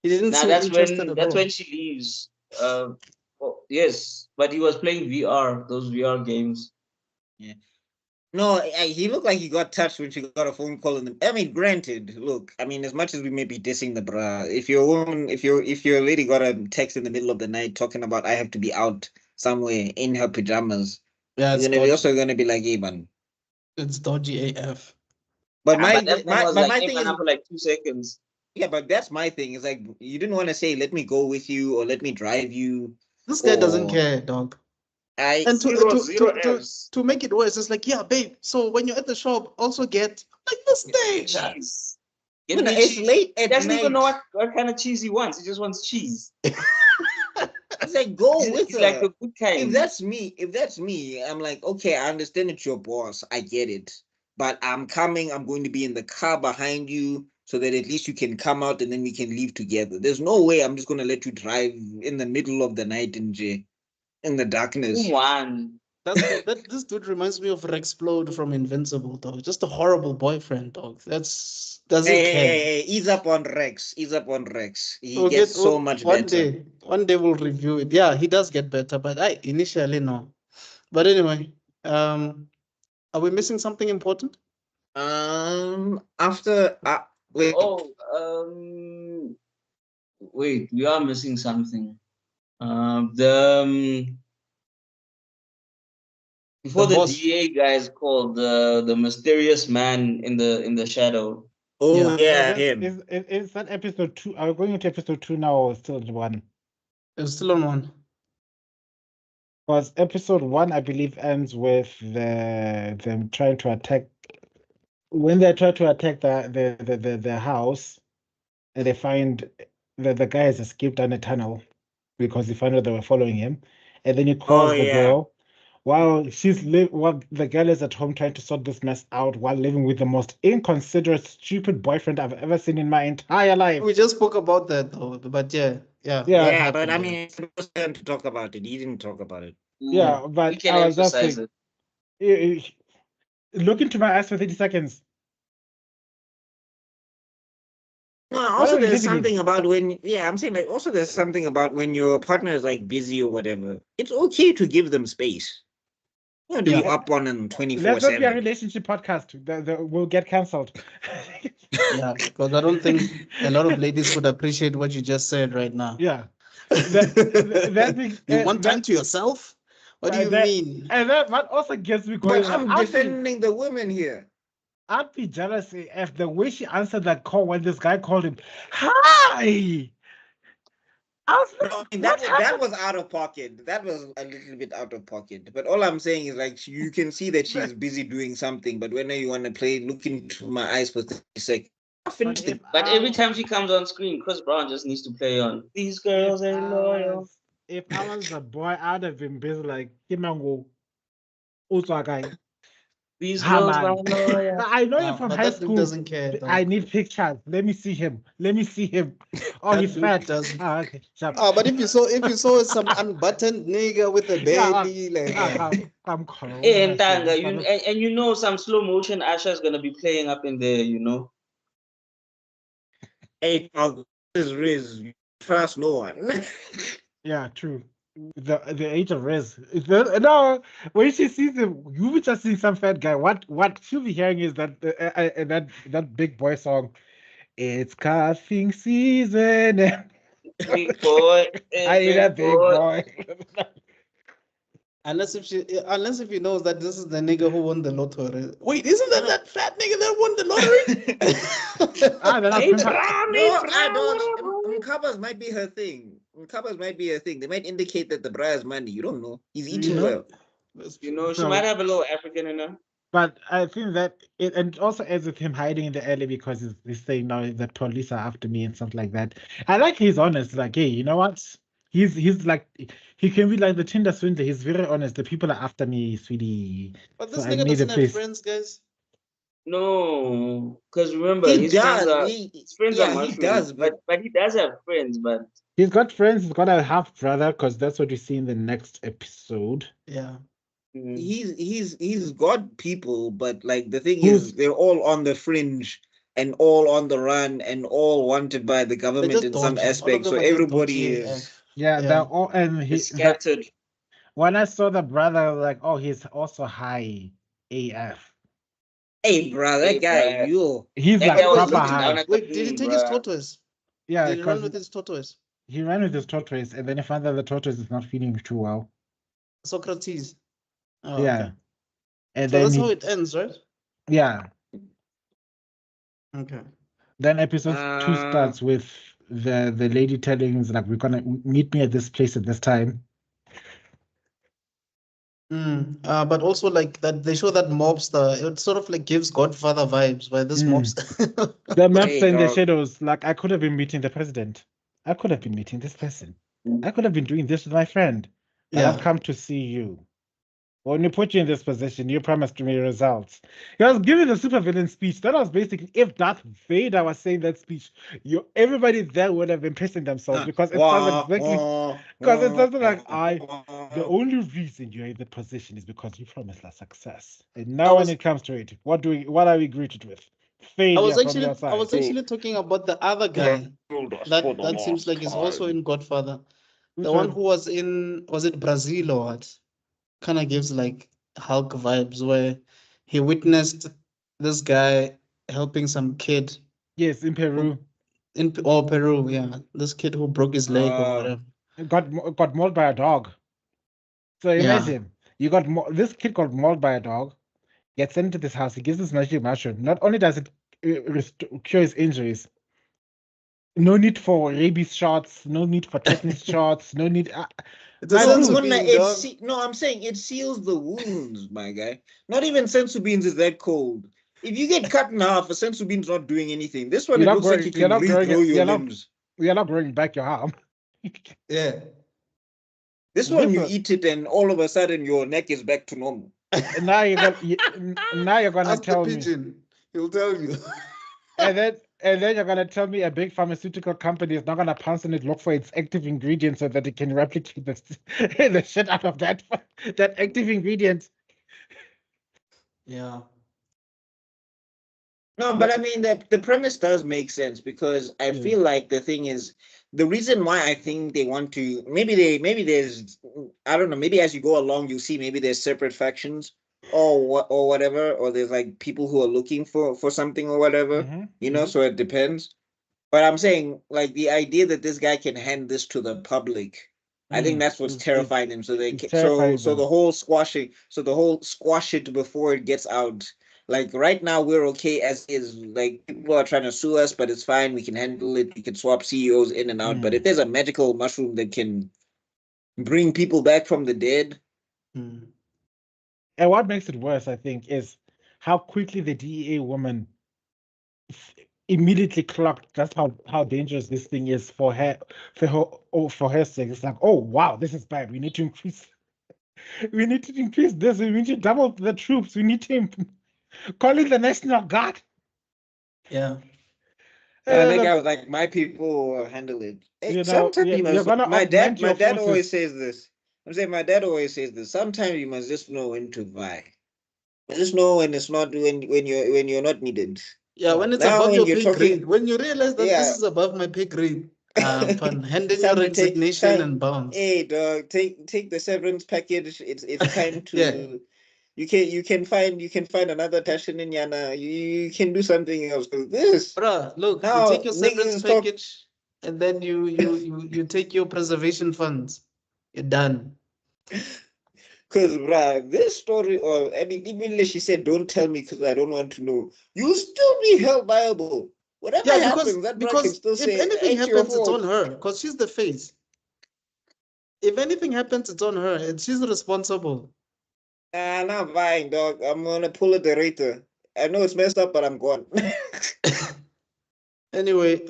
He didn't Now seem interested at that's all. when she leaves. Yes, but he was playing VR, those VR games. Yeah. No, he looked like he got touched when she got a phone call. I mean, granted, look, I mean, as much as we may be dissing the bra, if your lady got a text in the middle of the night talking about I have to be out somewhere in her pajamas, Yeah, you're also gonna be like, hey man. it's dodgy AF. But But that one was my like thing is for like 2 seconds. yeah, but that's my thing. It's like you didn't want to say let me go with you or let me drive you. This guy doesn't or- care, dog. I And Zero Fs. to make it worse, it's like, yeah, babe. So when you're at the shop, also get like this thing. Cheese. you Give know, me it's cheese. late He at doesn't night. even know what kind of cheese he wants. He just wants cheese. It's like go with He's her. like the good kind. If that's me, I'm like, okay, I understand it's your boss. I get it. But I'm coming, I'm going to be in the car behind you so that at least you can come out and then we can leave together. There's no way I'm just gonna let you drive in the middle of the night in the darkness. One. This dude reminds me of Rexplode from Invincible, dog. Just a horrible boyfriend, dog. Doesn't care. Hey, ease up on Rex. Ease up on Rex. He We'll gets get so much better. one day we'll review it. Yeah, he does get better, but I initially no. But anyway, are we missing something important? After wait, Oh, wait, we are missing something. Before The the boss. DA guys called the mysterious man in the shadow. oh Yeah. yeah, him. Is that episode 2? Are we going into episode 2 now or still 1? It's still on one. Because episode 1, I believe, ends with them trying to attack. When they try to attack the house, and they find that the guy has escaped down a tunnel because he found out they were following him, and then he calls the yeah. girl while while the girl is at home trying to sort this mess out while living with the most inconsiderate, stupid boyfriend I've ever seen in my entire life. We just spoke about that though, but yeah. Yeah. Yeah, but I mean, it's supposed to talk about it. He didn't talk about it. Yeah, we but can I was just emphasize saying, it. look into my eyes for 30 seconds. No, What also are you there's thinking? something about when, yeah, I'm saying like also there's something about when your partner is like busy or whatever. It's okay to give them space. You know, to be Yeah. up on them 24/7. Let's not be a relationship podcast. We'll get cancelled. Yeah, because I don't think a lot of ladies would appreciate what you just said right now. Yeah. That thing, You want time that, to yourself? What do you that- mean? and that what also gets me going. But I'm defending the women here. I'd be jealous if the way she answered that call when this guy called him. Hi. I was like, No, I mean, what that happened? was out of pocket. That was a little bit out of pocket. But all I'm saying is like you can see that she's busy doing something. But whenever you want to play, look into my eyes for 30 seconds. I finished it. But every time she comes on screen, Chris Brown just needs to play on "These Girls Ain't Loyal." If I was a boy, I'd have been busy like Kimango. Also, guy. These Ah, girls man. ain't loyal. I know you from But high that dude school. doesn't care. Though. I need pictures. Let me see him. Let me see him. Oh, That he's dude fat. doesn't- Ah, okay. Sharp. But if you saw some unbuttoned nigga with a belly, like I'm cold. Hey, Ntanga, and you know some slow motion Asha is gonna be playing up in there, you know. Hey, dog, this is Riz. You trust no one. Yeah, true. The age of Riz. No, when she sees him, you be just seeing some fat guy. What she'll be hearing is that that big boy song. It's cuffing season. Big boy. I need a big boy. unless if he knows that this is the nigga who won the lottery. Wait, isn't that fat nigga that won the lottery? Then I'll Hey, pimp her. No, I don't. Covers might be her thing. Covers might be her thing. They might indicate that the bra has money. You don't know. He's eating well. You know, she So- might have a little African in her. But I think that it and also ends with him hiding in the alley because he's saying now the police are after me and stuff like that. I like he's honest, like, hey, you know what? He's like he can be like the Tinder swindler. He's very honest. The people are after me, sweetie. But this So I nigga need a doesn't have place. friends, guys. No, because remember He his does. friends are Yeah, he does, but he does have friends, but He's got friends. He's got a half brother because that's what you see in the next episode. Yeah. he's got people, but like the thing Who's- is, they're all on the fringe and all on the run and all wanted by the government just in some dodgy. All of aspect. So them are just everybody dodgy is. AF. Yeah, Yeah. they're all and it's scattered. when I saw the brother, like, oh, he's also high AF. Hey, bro, that Hey, guy, bruh. you. He's That like guy was proper looking down high. at the Wait, did he moon, take his bruh. tortoise? Yeah, Did he run because with his tortoise? he ran with his tortoise and then he found that the tortoise is not feeling too well. Socrates. Oh, Yeah. okay. And So then that's how it ends, right? yeah. Okay. Then episode 2 starts with the lady telling him like, we're gonna meet me at this place at this time. But also like that they show that mobster. It sort of like gives Godfather vibes by this mobster. The maps Hey, in the dog. shadows, like I could have been meeting the president. I could have been meeting this person. I could have been doing this with my friend. But I've Yeah. come to see you. When we put you in this position, you promised me results. He was giving the supervillain speech. That was basically if Darth Vader was saying that speech, everybody there would have been pissing themselves because it sounds exactly because it sounds like the only reason you're in the position is because you promised us success. And now when was- it comes to it, what are we greeted with? Failure from your side. I was actually talking about the other guy that seems like he's also in Godfather. The one who was it Brazil or what? Kind of gives like Hulk vibes where he witnessed this guy helping some kid Yes, in Peru. in Peru, yeah. This kid who broke his leg or whatever. Got mauled by a dog. So Yeah. imagine this kid got mauled by a dog, gets sent to this house. He gives this magic mushroom. Not only does it cure his injuries, no need for rabies shots, no need for tetanus shots, no need. It's a My sense dude, of being, dog. No, I'm saying it seals the wounds, my guy. Not even sensu beans is that cold. If you get cut in half, a sensu bean's not doing anything. This one, it looks like you can regrow your limbs. You're not growing back your arm. Yeah. This one, you eat it, and all of a sudden your neck is back to normal. Now you're gonna Ask tell the me. pigeon. He'll tell you. And then you're gonna tell me a big pharmaceutical company is not gonna pounce on it, look for its active ingredient so that it can replicate the shit out of that active ingredient. Yeah. No, but I mean the premise does make sense because I feel like the thing is the reason why I think they want to maybe there's I don't know, maybe as you go along you see maybe there's separate factions or whatever, or there's like people who are looking for something or whatever, you know, so it depends. But I'm saying like the idea that this guy can hand this to the public, I think that's what's terrifying them. So they so the whole squash it before it gets out. Like right now we're okay as is. Like people are trying to sue us, but it's fine. We can handle it. We can swap CEOs in and out. But if there's a magical mushroom that can bring people back from the dead. And what makes it worse, I think, is how quickly the DEA woman immediately clocked just how dangerous this thing is for her sake. It's like, oh wow, this is bad. We need to increase this. We need to double the troops. We need to call it the National Guard. Yeah. I think I was like, my people will handle it. Hey, sometimes my dad always says this. I'm saying my dad always says this. Sometimes you must just know when to buy. Just know when it's not when you're not needed. Yeah, when it's above your pay grade. When you realize that this is above my pay grade, hand in your resignation and bounce. Hey dog, take the severance package. It's time to you can find another passion in Yana. You can do something else. This bruh, look, now, you take your severance package and then you take your preservation funds. You're done. Because, bruh, this story, or I mean, even she said, don't tell me because I don't want to know. You'll still be held liable. Whatever happens, that bruh can still say, if anything happens, it's on her because she's the face. If anything happens, it's on her and she's responsible. I'm not buying, dog. I'm going to pull a derator. I know it's messed up, but I'm gone. Anyway,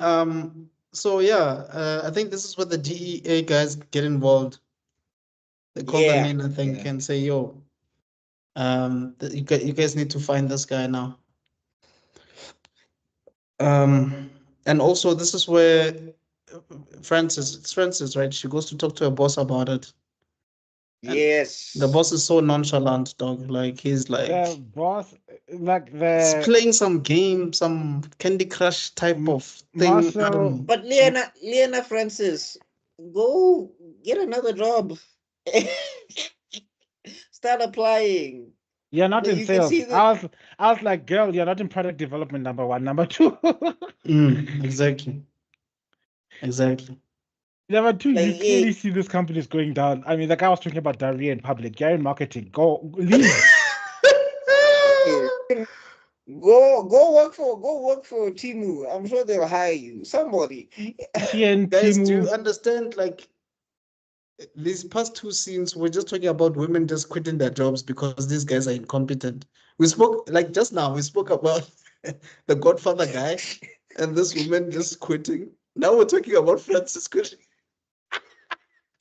so yeah, I think this is where the DEA guys get involved. They call them in, I think, and say, yo, you guys need to find this guy now. And also this is where Francis, right? She goes to talk to her boss about it. Yes. The boss is so nonchalant, dog. Like he's like the boss, like he's playing some game, some Candy Crush type of thing. But Liana Francis, go get another job. Start applying. You're not in sales. I was like, girl, you're not in product development, number one. Number two. Exactly. Number two, you clearly see this company is going down. I mean, the guy was talking about diarrhea in public. You're in marketing. Go leave. Go work for Timu. I'm sure they'll hire you. Somebody. Guys, do you understand? Like these past two scenes, we're just talking about women just quitting their jobs because these guys are incompetent. We spoke like just now. We spoke about the Godfather guy and this woman just quitting. Now we're talking about Francis quitting.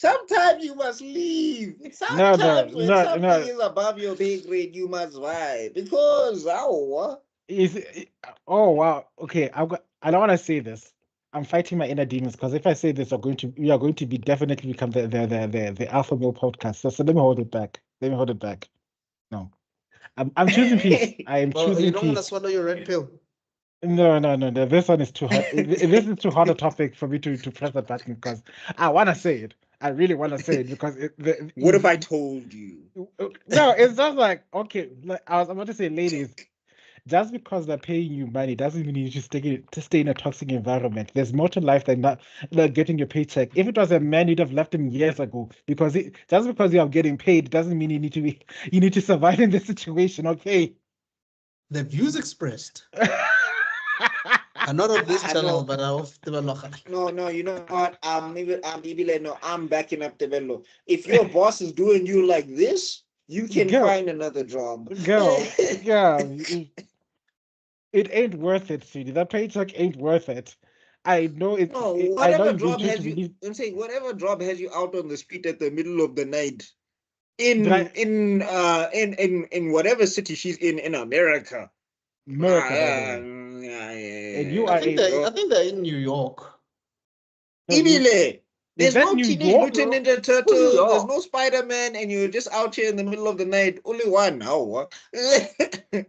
Sometimes you must leave. No, Sometimes when no, something no. is above your pay grade, you must vibe. Because, Oh wow. Okay, I don't want to say this. I'm fighting my inner demons because if I say this, we are going to be definitely become the alpha male podcast. So let me hold it back. Let me hold it back. No, I'm choosing peace. I am Well, you choosing don't want to peace. swallow your red pill. No. This one is too hard. This is too hard a topic for me to press the button because I want to say it. I really want to say it because what if I told you? No, it's just like okay. Like, I was about to say, ladies, just because they're paying you money doesn't mean you should stay in a toxic environment. There's more to life than not like getting your paycheck. If it was a man, you'd have left him years ago. Because just because you are getting paid doesn't mean you need to survive in this situation. Okay. The views expressed are not of this I channel, know. but are of the Balocha. No, you know what? I'm backing up the bello. If your boss is doing you like this, you can Girl. find another job. Girl, it ain't worth it, sweetie. That paycheck ain't worth it. I know it. No, I know whatever you've been job trying has to you. believe. I'm saying whatever job has you out on the street at the middle of the night Dri- in whatever city she's in America. America, by the way. And you I are think they're in New York. no, you, Ibile. is There's that no New Teenage York? Mutant Ninja New Turtles. There's York. no Spider-Man, and you're just out here in the middle of the night. Only one now.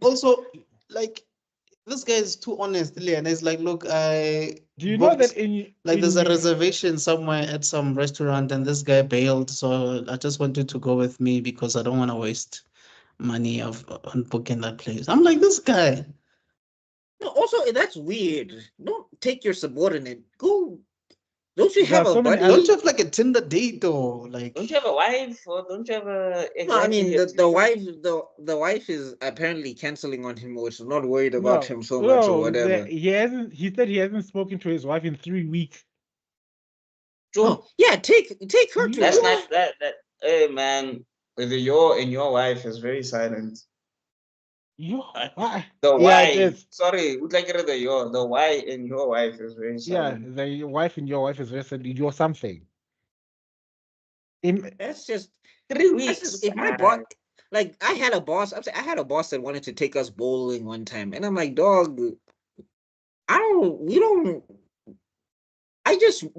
Also, like this guy is too honest, and it's like, look, I Do you know that booked in there's a New- reservation somewhere at some restaurant, and this guy bailed, so I just wanted to go with me because I don't want to waste money on booking that place. I'm like, this guy. No, also, that's weird. Don't take your subordinate. Go. Don't you There have are a so many buddy? other- Don't you have like a Tinder date though? Like, Don't you have a wife or don't you have a No, I mean exactly the wife is apparently canceling on him, or she's not worried about No, him so much or no, whatever. he said he hasn't spoken to his wife in 3 weeks. Oh, yeah, take her to That's work. not that hey man, your wife is very silent. You why? The Yeah, it why, is. sorry, would like the why in your wife is very Yeah, silent. your wife and your wife is recently you're something. In, That's just 3 that's weeks. just if my boss like I had a boss. I'm saying I had a boss that wanted to take us bowling one time, and I'm like, dog,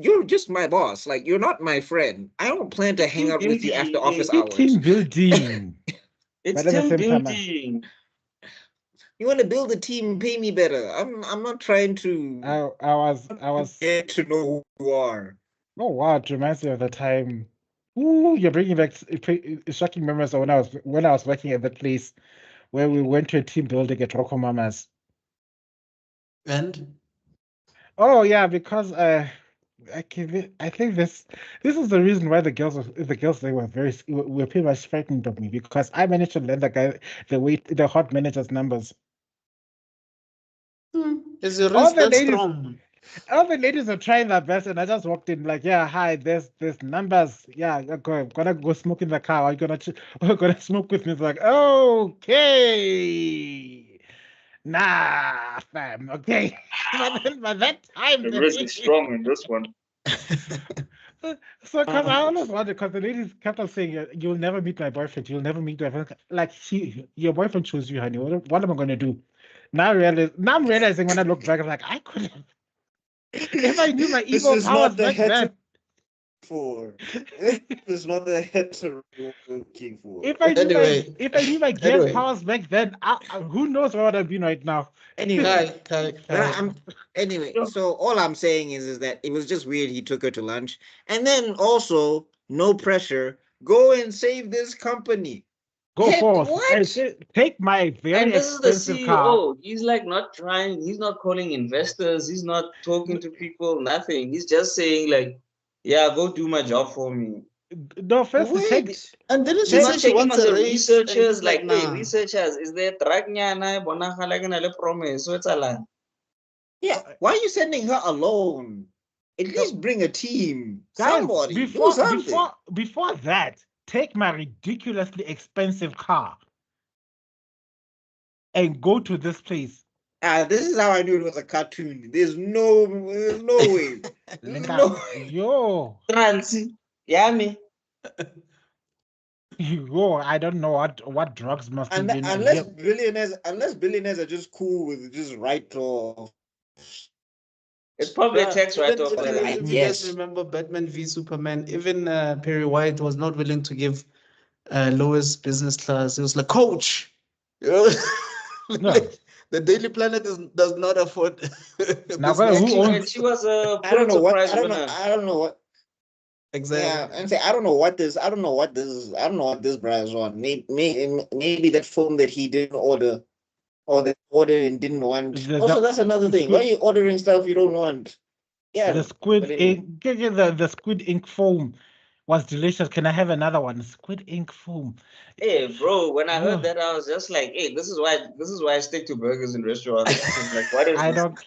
you're just my boss. Like you're not my friend. I don't plan to hang Team out with you after office building. team hours. building. It's But at the team same time, building. You want to build a team, pay me better. I'm not trying to I was get to know who you are. oh wow, it reminds me of the time. Ooh, you're bringing back shocking memories of when I was working at the place where we went to a team building at Rocco Mamas. and Oh yeah, because I think this is the reason why the girls they were were pretty much frightened of me because I managed to learn the hot manager's numbers. is your All wrist the that ladies strong? all the ladies are trying their best, and I just walked in like, yeah, hi, there's numbers. Yeah, I'm gonna go smoke in the car. Are you gonna smoke with me? It's like, okay, nah, fam, okay. But then by that time, The risk is strong in this one. so because I always wondered because the ladies kept on saying, "You'll never meet my boyfriend. You'll never meet my boyfriend." Like your boyfriend chose you, honey. What am I gonna do? Now I'm realizing when I look back, I'm like, I could have. If I knew my This evil is powers not the back head then. for. This is not the head to looking for. If I knew Anyway, if I knew my gas anyway, powers back then, who knows where I'd have been right now? Anyway, Kai. anyway, so all I'm saying is that it was just weird he took her to lunch. And then also, no pressure, go and save this company. Go Heck, forth and what? take my very And this is the expensive car. CEO. He's like not trying, he's not calling investors, he's not talking to people, nothing. He's just saying like, yeah, go do my job for me. No, first take Wait. And didn't she He's say not she checking wants on a the raise? And researchers, he's like, like, hey, nah. researchers, is there drug nyana bonagala gana promise? So it's a lot. Yeah, why are you sending her alone? At least bring a team. Guys, Somebody do something. before that, take my ridiculously expensive car and go to this place. This is how I knew it was a cartoon. There's no way. No. Yo, Transi. Yeah, me. Oh, I don't know what drugs must have been. Unless billionaires are just cool with just write off. It's probably a Bruh, tax even write-off. Well, I if you guys guess. remember Batman v Superman, even Perry White was not willing to give Lois business class. It was like, Coach, you know, No. the Daily Planet does not afford Now, business who class. owns? She was a I don't know Pulitzer what Prize winner. I don't know what. Yeah, Exactly. and say I don't know what this. I don't know what this is. I don't know what this bra is on. Maybe that phone that he didn't order, or that ordered and didn't want. Also, that's another thing. Why are you ordering stuff you don't want? Yeah, the but squid anyway. ink, the squid ink foam was delicious. Can I have another one? Squid ink foam. Hey, bro, when I heard Oh, that, I was just like, hey, this is why I stick to burgers in restaurants. 'Cause, like, what is I this? don't,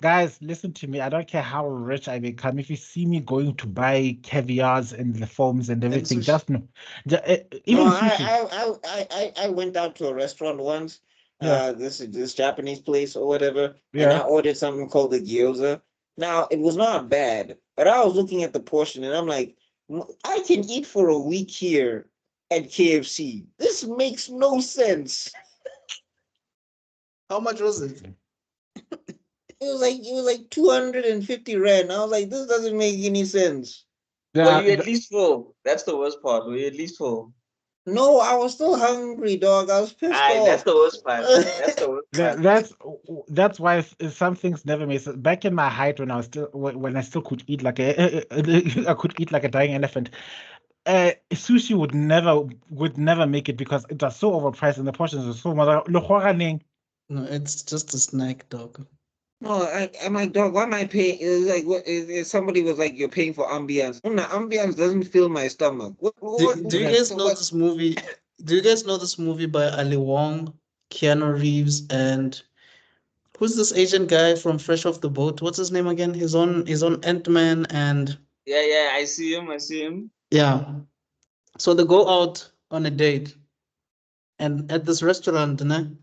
guys, listen to me. I don't care how rich I become. If you see me going to buy caviars and the foams and And everything, sushi. just know, No, even sushi. I went out to a restaurant once, Yeah, this Japanese place or whatever, and I yeah. ordered something called the gyoza. Now it was not bad, but I was looking at the portion and I'm like, I can eat for a week here at KFC. This makes no sense." How much was it? It was like 250 rand. I was like, this doesn't make any sense. Were you The, at least full? That's the worst part. Were you at least full? No, I was still hungry, dog. I was pissed That's off. the worst part. That's the worst part. that's why some things never make sense. Back in my height, when I was still when I still could eat like I could eat like a dying elephant. Sushi would never make it because it was so overpriced and the portions were so much. No, it's just a snack, dog. No, I'm like, dog, why am I paying? It was like, somebody was like, you're paying for ambience. No, ambience doesn't fill my stomach. Do you guys know this movie? Do you guys know this movie by Ali Wong, Keanu Reeves, and who's this Asian guy from Fresh Off the Boat? What's his name again? He's on Ant-Man and Yeah, I see him. I see him. yeah. So they go out on a date, and at this restaurant, né,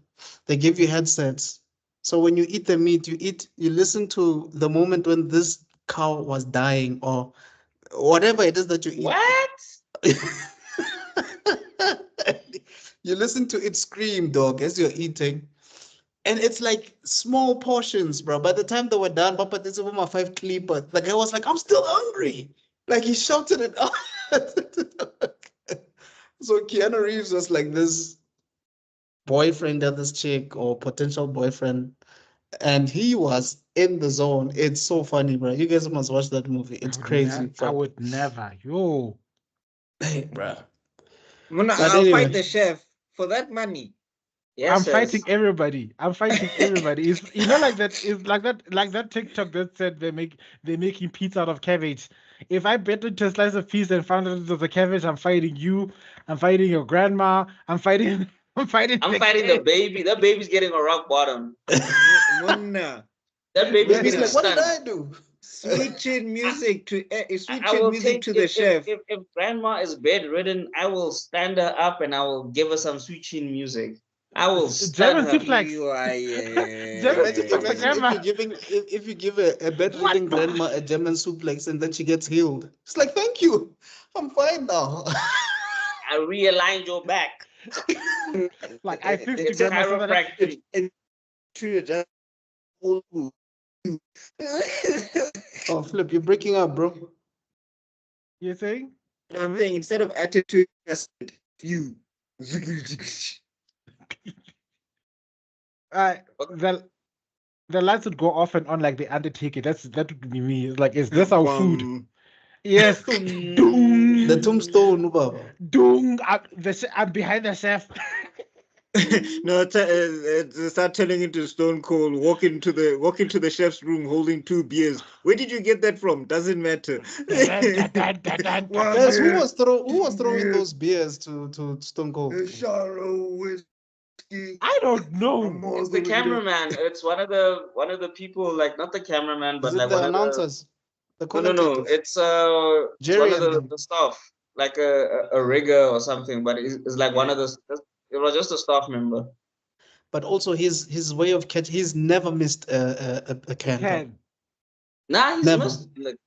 they give you headsets. So when you eat the meat, you listen to the moment when this cow was dying or whatever it is that you eat. What? You listen to it scream, dog, as you're eating. And it's like small portions, bro. By the time they were done, Papa, this is my 5 clipper. The guy was like, I'm still hungry. Like he shouted it out. So Keanu Reeves was like this boyfriend of this chick or potential boyfriend. And he was in the zone. It's so funny, bro. You guys must watch that movie. It's crazy. I would never. Yo. Hey, bro. I'll fight the chef for that money. Yes, I'm fighting everybody. I'm fighting everybody. It's like that. It's like that TikTok that said they're making pizza out of cabbage. If I bit into a slice of pizza and found out it was a cabbage, I'm fighting you. I'm fighting your grandma. I'm fighting. I'm fighting the baby. That baby's getting a rock bottom. Munna. That baby's Baby's getting like, what did stunned. I do? Switch in music to the chef. If grandma is bedridden, I will stand her up and I will give her some sweet chin music. I will stun German her. suplex. German Imagine, suplex the grandma. if you give a bedridden grandma a German suplex and then she gets healed. It's like, thank you. I'm fine now. I realigned your back. Like I fixed It's your grandma so that chiropractic. Oh, Flip, you're breaking up, bro. you're saying? I'm saying instead of attitude, just you. The lights would go off and on like the Undertaker. That would be me. It's like, is this our food? Yes. Doom. The tombstone, Baba. Doom. I'm behind the chef. No, start turning into Stone Cold. Walk into the chef's room holding 2 beers. Where did you get that from? Doesn't matter. Guys, who was throwing those beers to Stone Cold? I don't know. It's the cameraman. It's one of the people, like not the cameraman, but Is it like the one of the announcers? The no. commentators? It's Jerry one of and them. the staff, like a rigger or something. But it's like one of the. It was just a staff member. But also his way of catch. He's never missed a can. Can. Nah, he's Never. missed. Like,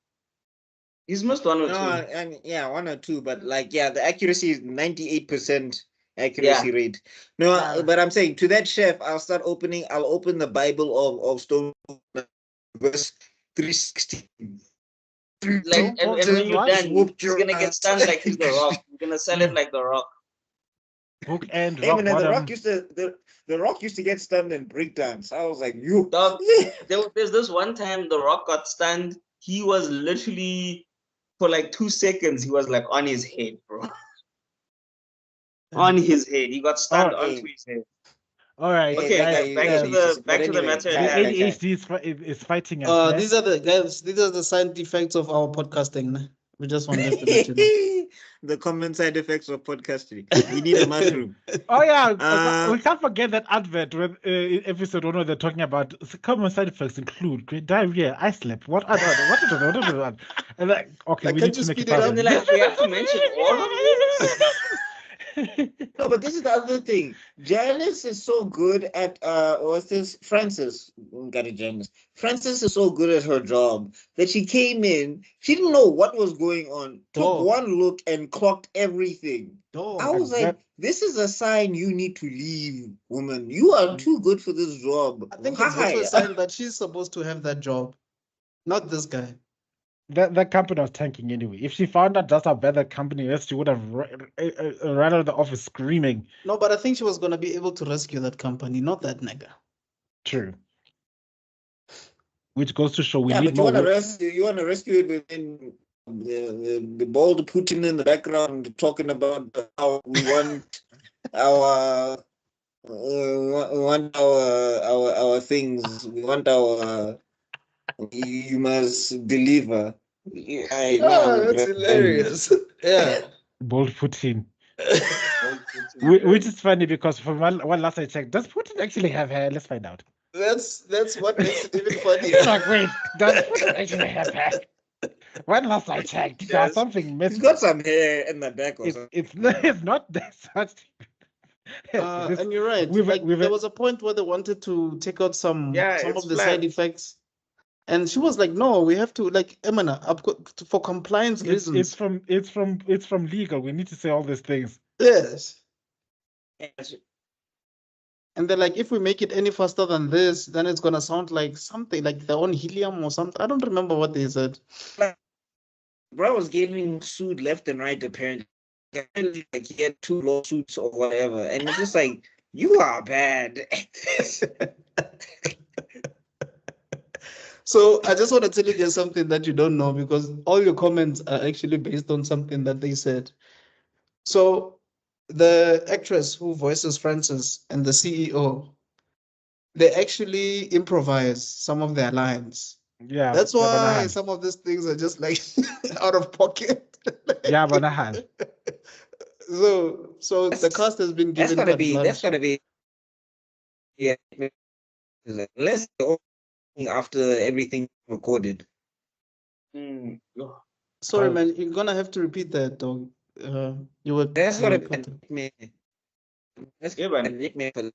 He's missed one or No, two. I mean, yeah, 1 or 2, but like, yeah, the accuracy is 98% accuracy rate. No, but I'm saying to that chef, I'll open the Bible of Stone verse 360. Like, and when you're what? done, he's gonna get stunned like he's the Rock. He's gonna sell it like the Rock. Book and Hey, rock man, bottom. the Rock used to get stunned in breakdance. I was like, you Dog, there's this one time the Rock got stunned. He was literally for like 2 seconds. He was like on his head, bro. On his head. He got stunned onto his head. All right. Okay, guys, back to the matter at the hand. ADHD is fighting us. These are the side effects of our podcasting. Ne? We just wanted to let you know. The common side effects of podcasting. We need a mushroom. Oh yeah, we can't forget that advert with episode 1 where they're talking about common side effects include great diarrhea, eye slip. What other? And like, okay, we need to make it up. And like, we have to mention all of this. No, but this is the other thing. Janice is so good at what's this? Frances. Got it, Janice. Frances is so good at her job that she came in, she didn't know what was going on, took one look and clocked everything. I was like, this is a sign you need to leave, woman. You are too good for this job. I think it's also a sign that she's supposed to have that job, not this guy. That company was tanking anyway. If she found out just how bad that company is, she would have run out of the office screaming. No, but I think she was going to be able to rescue that company, not that nigga. True. Which goes to show we Yeah, need but more. You want to rescue it within the bald Putin in the background talking about how we want our our things. We want our you must deliver. That's hilarious. Yeah. Bold Putin. Which is funny because from one last I checked, does Putin actually have hair? Let's find out. That's what makes it even funnier. Like, wait, does Putin actually have hair? When last I checked, there's something missing. He's got some hair in the back or something. It's not that such. And you're right. There was a point where they wanted to take out some of the side effects. And she was like, "No, we have to Emma, for compliance reasons." It's from legal. We need to say all these things. Yes. And they're like, if we make it any faster than this, then it's gonna sound like something like their own helium or something. I don't remember what they said. Bro was getting sued left and right apparently. Like he had 2 lawsuits or whatever, and it's just like, you are bad at this. So I just want to tell you there's something that you don't know, because all your comments are actually based on something that they said. So the actress who voices Frances and the CEO, they actually improvise some of their lines. Yeah. That's why some of these things are just like out of pocket. Yeah, but I So the cast has been given That's gotta be yeah. Let's go after everything recorded. Sorry, man, you're gonna have to repeat that, dog. You were. That's gotta be a nickname. That's a nickname for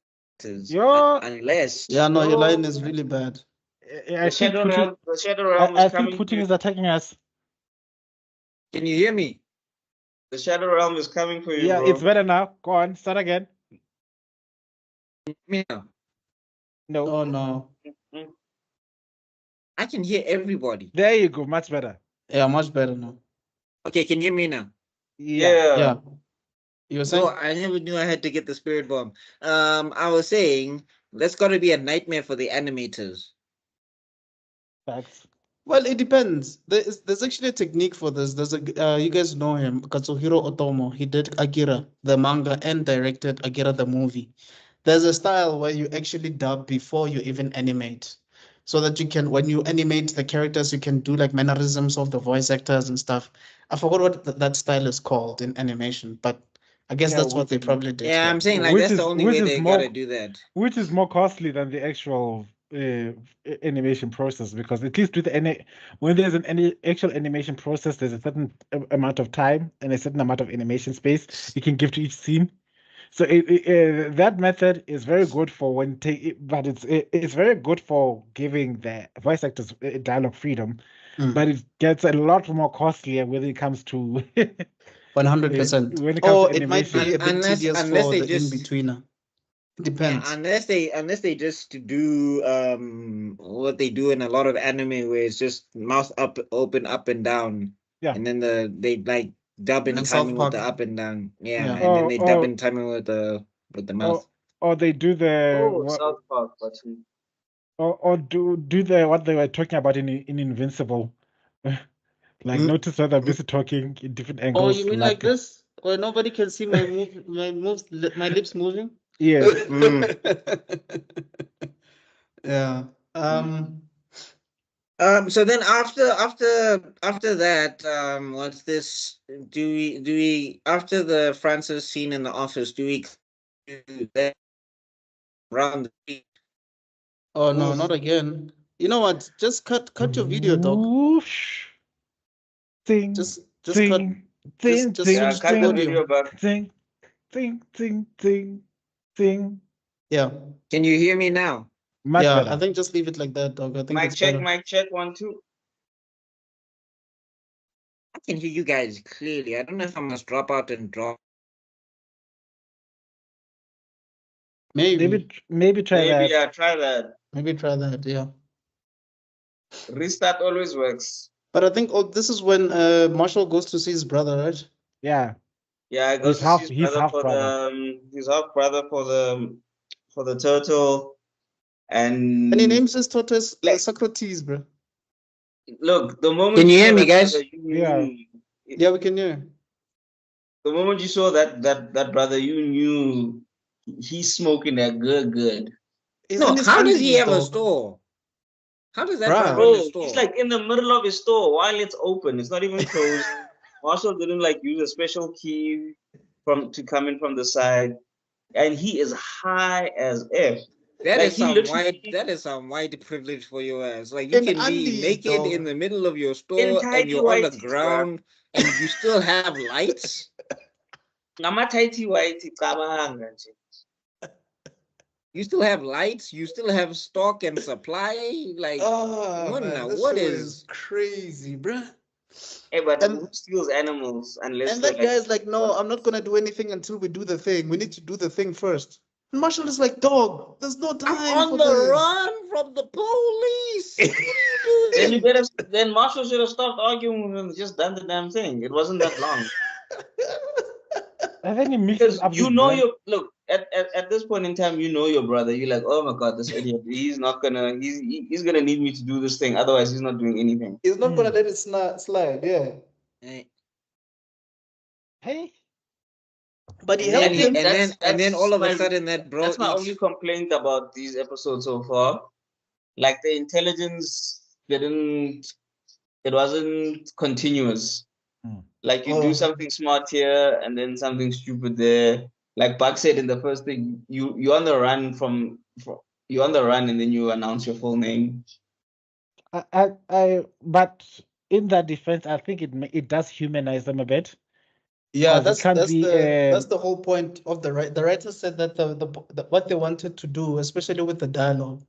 unless. Yeah, no, your line is really bad. I think Putin is attacking us. Can you hear me? The Shadow Realm is coming for you. Yeah, bro. It's better now. Go on, start again. Me no. Oh no. I can hear everybody. There you go, much better. Yeah, much better now. Okay, can you hear me now? Yeah. You were saying? No, I never knew I had to get the spirit bomb. I was saying that's got to be a nightmare for the animators. Facts. Well, it depends. There's actually a technique for this. There's you guys know him, Katsuhiro Otomo. He did Akira, the manga, and directed Akira, the movie. There's a style where you actually dub before you even animate, so that you can, when you animate the characters, you can do like mannerisms of the voice actors and stuff. I forgot what that style is called in animation, but I guess that's what they probably did. Yeah, I'm saying like that's the only way they gotta do that. Which is more costly than the actual animation process, because at least with when there's an actual animation process, there's a certain amount of time and a certain amount of animation space you can give to each scene. So that method is very good for but it's very good for giving the voice actors dialogue freedom. but it gets a lot more costlier when it comes to 100%. when it comes Or to it might animation. be a bit tedious unless for they the just in-betweener. yeah, Depends. unless they just do what they do in a lot of anime where it's just mouth up open up and down. Yeah. And then they like dub in Like South timing with the Park. up and down. Yeah. Yeah. And then they dub Or in timing with the or, mouth. or they do the Oh, South Park, but or do the what they were talking about in Invincible. Like Mm. notice whether I'm busy talking in different Oh, angles. you mean like this? Where nobody can see my my lips moving? Yes. Yeah. So then after that, what's this? Do we after the Francis scene in the office, do we do that round the street? Oh no, not again. You know what? Just cut your video, dog. Whoosh. Thing, Just cut. thing, thing, Just thing, yeah, switch cut to the thing, video, audio. but thing, thing, thing, thing, thing. Yeah. Can you hear me now? Much Yeah. better. I think just leave it like that, dog. I think it's better. mic check 1 2. I can hear you guys clearly. I don't know if I must drop out and drop. Maybe. Maybe try Maybe that. yeah, try that. Maybe try that. Yeah. Restart always works. But I think this is when Marshall goes to see his brother, right? Yeah. Yeah, I He's goes to half- see his he's brother half for brother. his half brother for the turtle, and And he names his tortoise Like- Socrates, bro. look, the moment Can you hear saw me, that guys? brother, Yeah. Yeah, we can hear. the moment you saw that brother, you knew he's smoking that good. He's No, in his how does he undies, have a dog. store? How does that Bruh. man run a Bro, store? he's like in the middle of his store while it's open. It's not even closed. Marshall didn't like use a special key to come in from the side, and he is high as F. That Like, is he some literally- white privilege for your ass. Like you In can be undies, naked dog. in the middle of your store and tighty you're on the whities, bruh. ground and you still have lights. Ngama-tighty whitey, cabanga nje. You still have lights. You still have stock and supply. Like Oh, what man, now? this What show is? crazy, bruh. Hey, but And- who steals animals unless And they're that guy's like, no, I'm not gonna do anything until we do the thing. We need to do the thing first. And Marshall is like, dog, there's no time I'm for on the this. run from the police. What are you doing? then Marshall should have stopped arguing with him and just done the damn thing. It wasn't that long. And then he mixes Because up you his know brand. look at this point in time, you know your brother. You're like, oh my god, this idiot. He's gonna need me to do this thing. Otherwise, he's not doing anything. He's not gonna let it slide, yeah. Hey. But he And helped him. and then all of a my- sudden that bro That's my eats. only complaint about these episodes so far. Like the intelligence it wasn't continuous. Like you do something smart here and then something stupid there. Like Buck said in the first thing, you're on the run you're on the run and then you announce your full name. But in that defense, I think it does humanize them a bit. Yeah, 'Cause it can't be, that's the whole point of the writer said that the what they wanted to do, especially with the dialogue,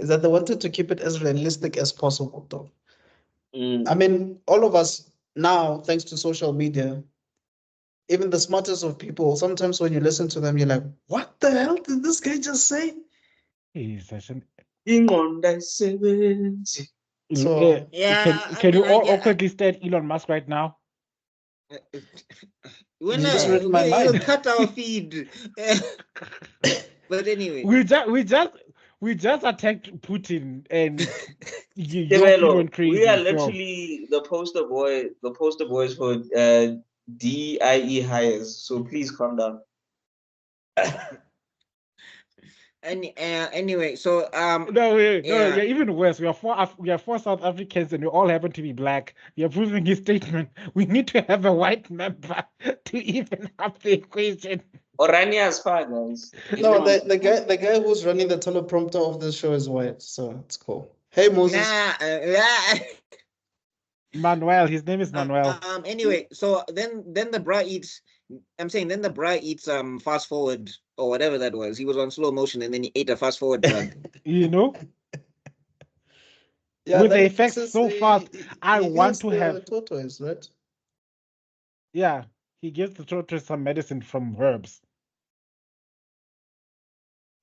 is that they wanted to keep it as realistic as possible, though. I mean, all of us now, thanks to social media, even the smartest of people, sometimes when you listen to them, you're like, what the hell did this guy just say? He's such an- So, Yeah, Can you all get- awkwardly stare at Elon Musk right now? We're You not. just read my You'll mind. cut our feed. But anyway, We just attacked Putin and your Tebelo, Elon crazy. we are so- literally the poster boys for DIE hires. So please calm down. and anyway, so No, Yeah. yeah, even worse. We are four South Africans, and we all happen to be black. You're proving his statement. We need to have a white member to even up the equation. Orania as far, guys. no, the guy who's running the teleprompter of this show is white, so it's cool. Hey, Moses. Manuel, his name is Manuel. Anyway, so then the bra eats. I'm saying then the bra eats fast forward or whatever that was. He was on slow motion and then he ate a fast forward drug. You know, Yeah, with the that effects says so fast. I he want heals to the have. tortoise, right? Yeah, he gives the tortoise some medicine from herbs.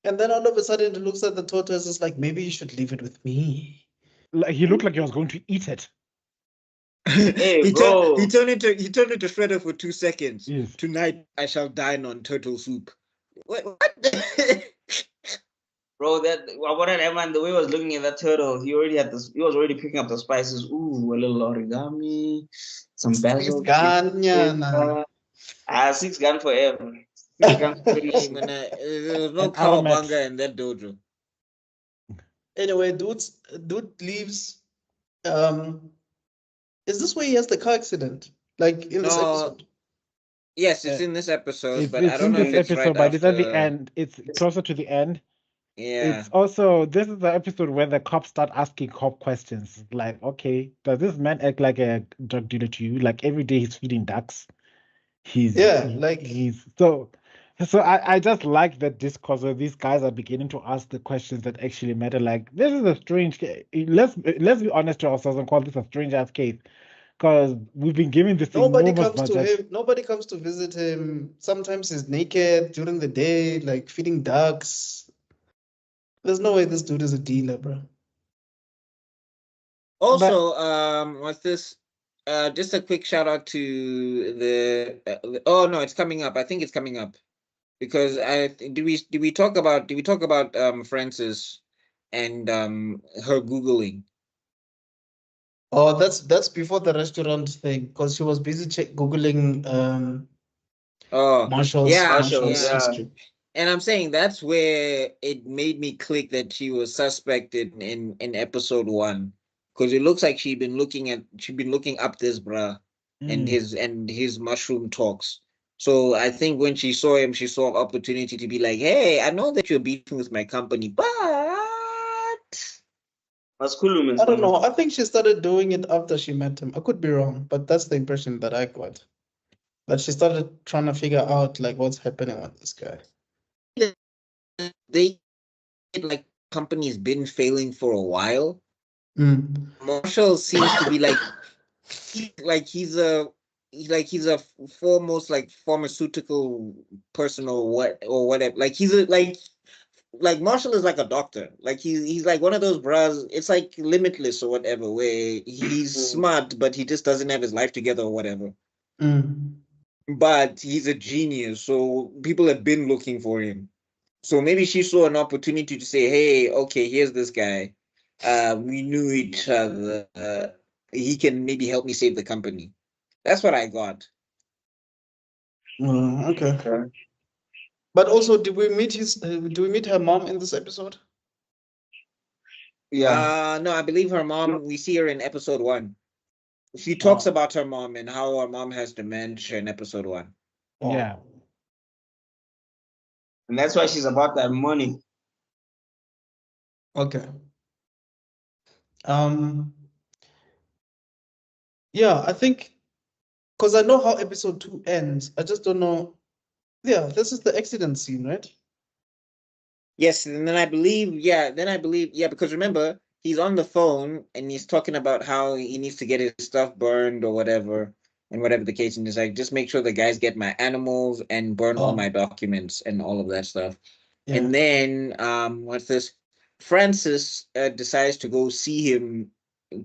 And then all of a sudden he looks at the tortoise, is like, maybe you should leave it with me. Like, he looked like he was going to eat it. Hey, he bro. turned into Shredder for 2 seconds. Yes. Tonight I shall dine on turtle soup. What? Bro, what an man, the way he was looking at that turtle, he was already picking up the spices. Ooh, a little origami, some basil. Ganyana. 6 gun forever. 6 gun for Hey, man, there was no And aromat. cowabunga in that dojo. Anyway, dude leaves. Is this where he has the car accident? Like in this No, episode? yes, it's in this episode, but I It's don't in know if this it's right episode, but it's at the after. end. It's closer to the end. Yeah. It's also, this is the episode where the cops start asking cop questions. Like, okay, does this man act like a drug dealer to you? Like every day he's feeding ducks. Yeah, like He's so I just like that discourse where these guys are beginning to ask the questions that actually matter. Like, this is a strange let's be honest to ourselves and call this a strange ass case. Because we've been given this nobody enormous comes to budget. him. Nobody comes to visit him. Sometimes he's naked during the day, like feeding ducks. There's no way this dude is a dealer, bro. Also, what's this? Just a quick shout out to oh no, it's coming up. I think it's coming up because did we talk about Francis and her googling? Oh, that's before the restaurant thing, because she was busy googling Oh Marshall's yeah, Marshall, yeah. history. And I'm saying that's where it made me click that she was suspected in episode 1, because it looks like she'd been looking up this bruh and his mushroom talks. So I think when she saw him, she saw an opportunity to be like, "Hey, I know that you're beefing with my company, but That's cool, I don't know. I think she started doing it after she met him. I could be wrong, but that's the impression that I got. That she started trying to figure out like what's happening with this guy. they like company's been failing for a while." Mm. Marshall seems to be like he's a foremost like pharmaceutical person or whatever. Like he's a like Marshall is like a doctor. Like he's like one of those bras. It's like Limitless or whatever, where he's smart but he just doesn't have his life together or whatever. Mm. But he's a genius, so people have been looking for him. So maybe she saw an opportunity to say, "Hey, okay, here's this guy. We knew each other. He can maybe help me save the company." That's what I got. Okay. But also, did we meet her mom in this episode? Yeah. No, I believe her mom. We see her in episode 1. She talks about her mom and how her mom has dementia in episode 1. Yeah. And that's why she's about that money. Okay. Yeah, I think because I know how episode 2 ends. I just don't know. Yeah, this is the accident scene, right? Yes, and then I believe, because remember, he's on the phone and he's talking about how he needs to get his stuff burned or whatever, and whatever the case, and he's like, just make sure the guys get my animals and burn all my documents and all of that stuff. Yeah. And then, what's this? Francis decides to go see him,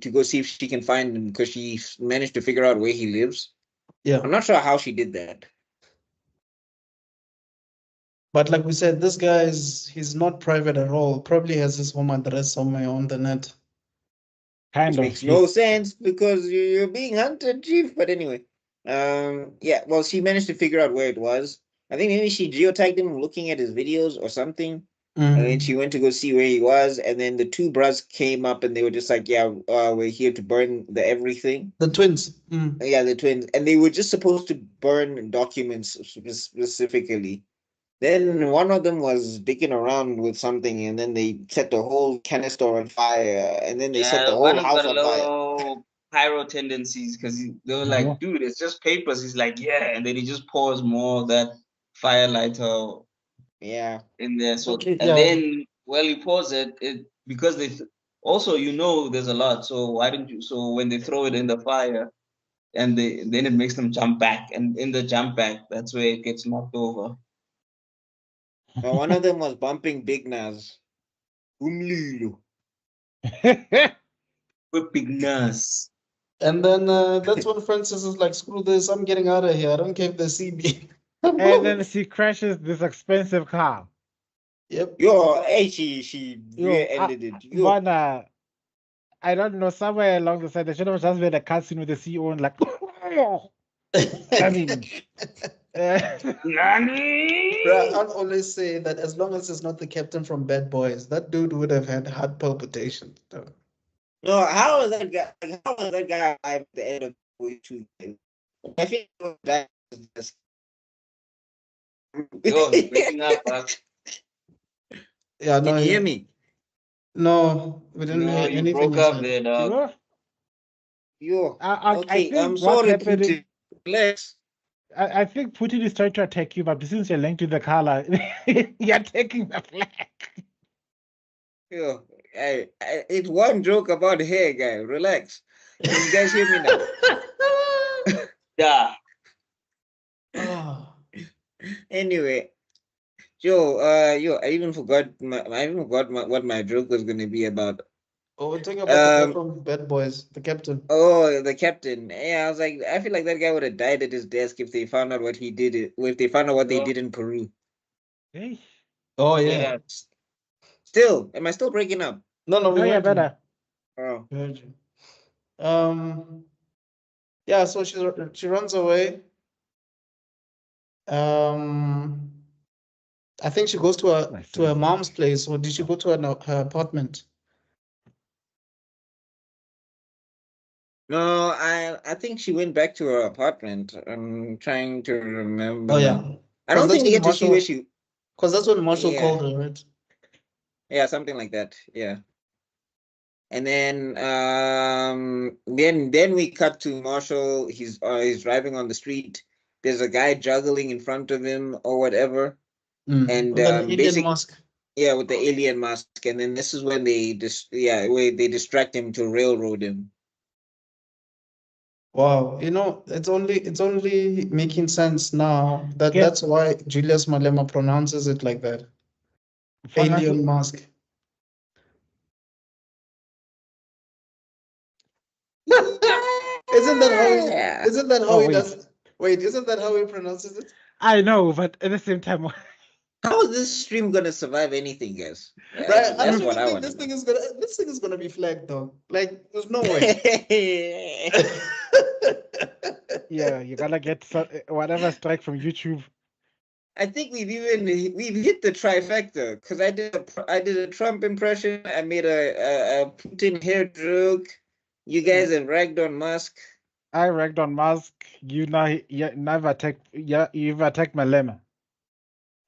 to go see if she can find him because she managed to figure out where he lives. Yeah. I'm not sure how she did that. But like we said, this guy he's not private at all. Probably has his home address somewhere on the net. Kind Which of. makes no sense because you're being hunted, chief. But anyway, yeah. Well, she managed to figure out where it was. I think maybe she geotagged him looking at his videos or something. And then she went to go see where he was, and then the two bros came up and they were just like, "Yeah, we're here to burn the everything." The twins. Yeah, the twins, and they were just supposed to burn documents specifically. Then one of them was digging around with something, and then they set the whole canister on fire, and then they set the One whole of house got on fire. low pyro tendencies because they were like, dude, it's just papers. He's like, yeah, and then he just pours more of that fire lighter Yeah. in there. So Okay, and yeah. then he pours it because Also, there's a lot. So why don't you? So when they throw it in the fire, and then it makes them jump back, and in the jump back, that's where it gets knocked over. Now, one of them was bumping Big Nas. Umlilo. Whipping nurse. And then that's when Francis is like, screw this, I'm getting out of here. I don't care if they see me. And then she crashes this expensive car. Yep. Yo, hey, she Yo, rear-ended it. Yo. But I don't know, somewhere along the side, they should have just made a cutscene with the CEO and like, I mean, Bruh, I'll always say that as long as it's not the captain from Bad Boys, that dude would have had heart palpitations. Though. No, how is that guy? Like, how is that guy alive at the end of Boy 2? I think that is just. Yo, he's breaking up. Yeah, no, Can you hear me? No, we didn't No, hear you anything broke you up said. there, dog. sure. Yo. I Okay, I'm think what's sorry, happening, Putin. Relax. I think Putin is trying to attack you, but since you're linked to the color, you're taking the flag. Yo, it's one joke about hair, guy. Relax. Can you guys hear me now? Yeah. Oh, Anyway, yo, I even forgot what my joke was gonna be about. we're talking about the guy from Bad Boys, the captain. Oh, the captain. Yeah, I was like, I feel like that guy would have died at his desk if they found out what he did. If they found out what they did in Peru. Hey. Oh Yeah. Still, am I still breaking up? No, we No, yeah, heard you. better. Oh, We heard you. Yeah. So she runs away. I think she goes to her mom's place, or did she go to her apartment? no, I think she went back to her apartment. I'm trying to remember. Oh yeah. now. I don't think we get to see where she. Because that's when Marshall Yeah. called her, right? Yeah, something like that. Yeah. And then we cut to Marshall. He's driving on the street. There's a guy juggling in front of him or whatever. And With an Indian mask. Yeah, with the alien mask. And then this is when they distract him to railroad him. Wow, it's only making sense now that Yeah. that's why Julius Malema pronounces it like that. Alien mask. Isn't that how he does? Wait, isn't that how he pronounces it? I know, but at the same time, How is this stream gonna survive anything, guys? Right, I That's don't what I think want. this thing is gonna be flagged though. Like, there's no way. yeah, you gotta get whatever strike from YouTube. I think we've hit the trifecta because I did a Trump impression. I made a Putin hair joke. You guys have ragged on Musk. I ragged on Musk. You've attacked Malema.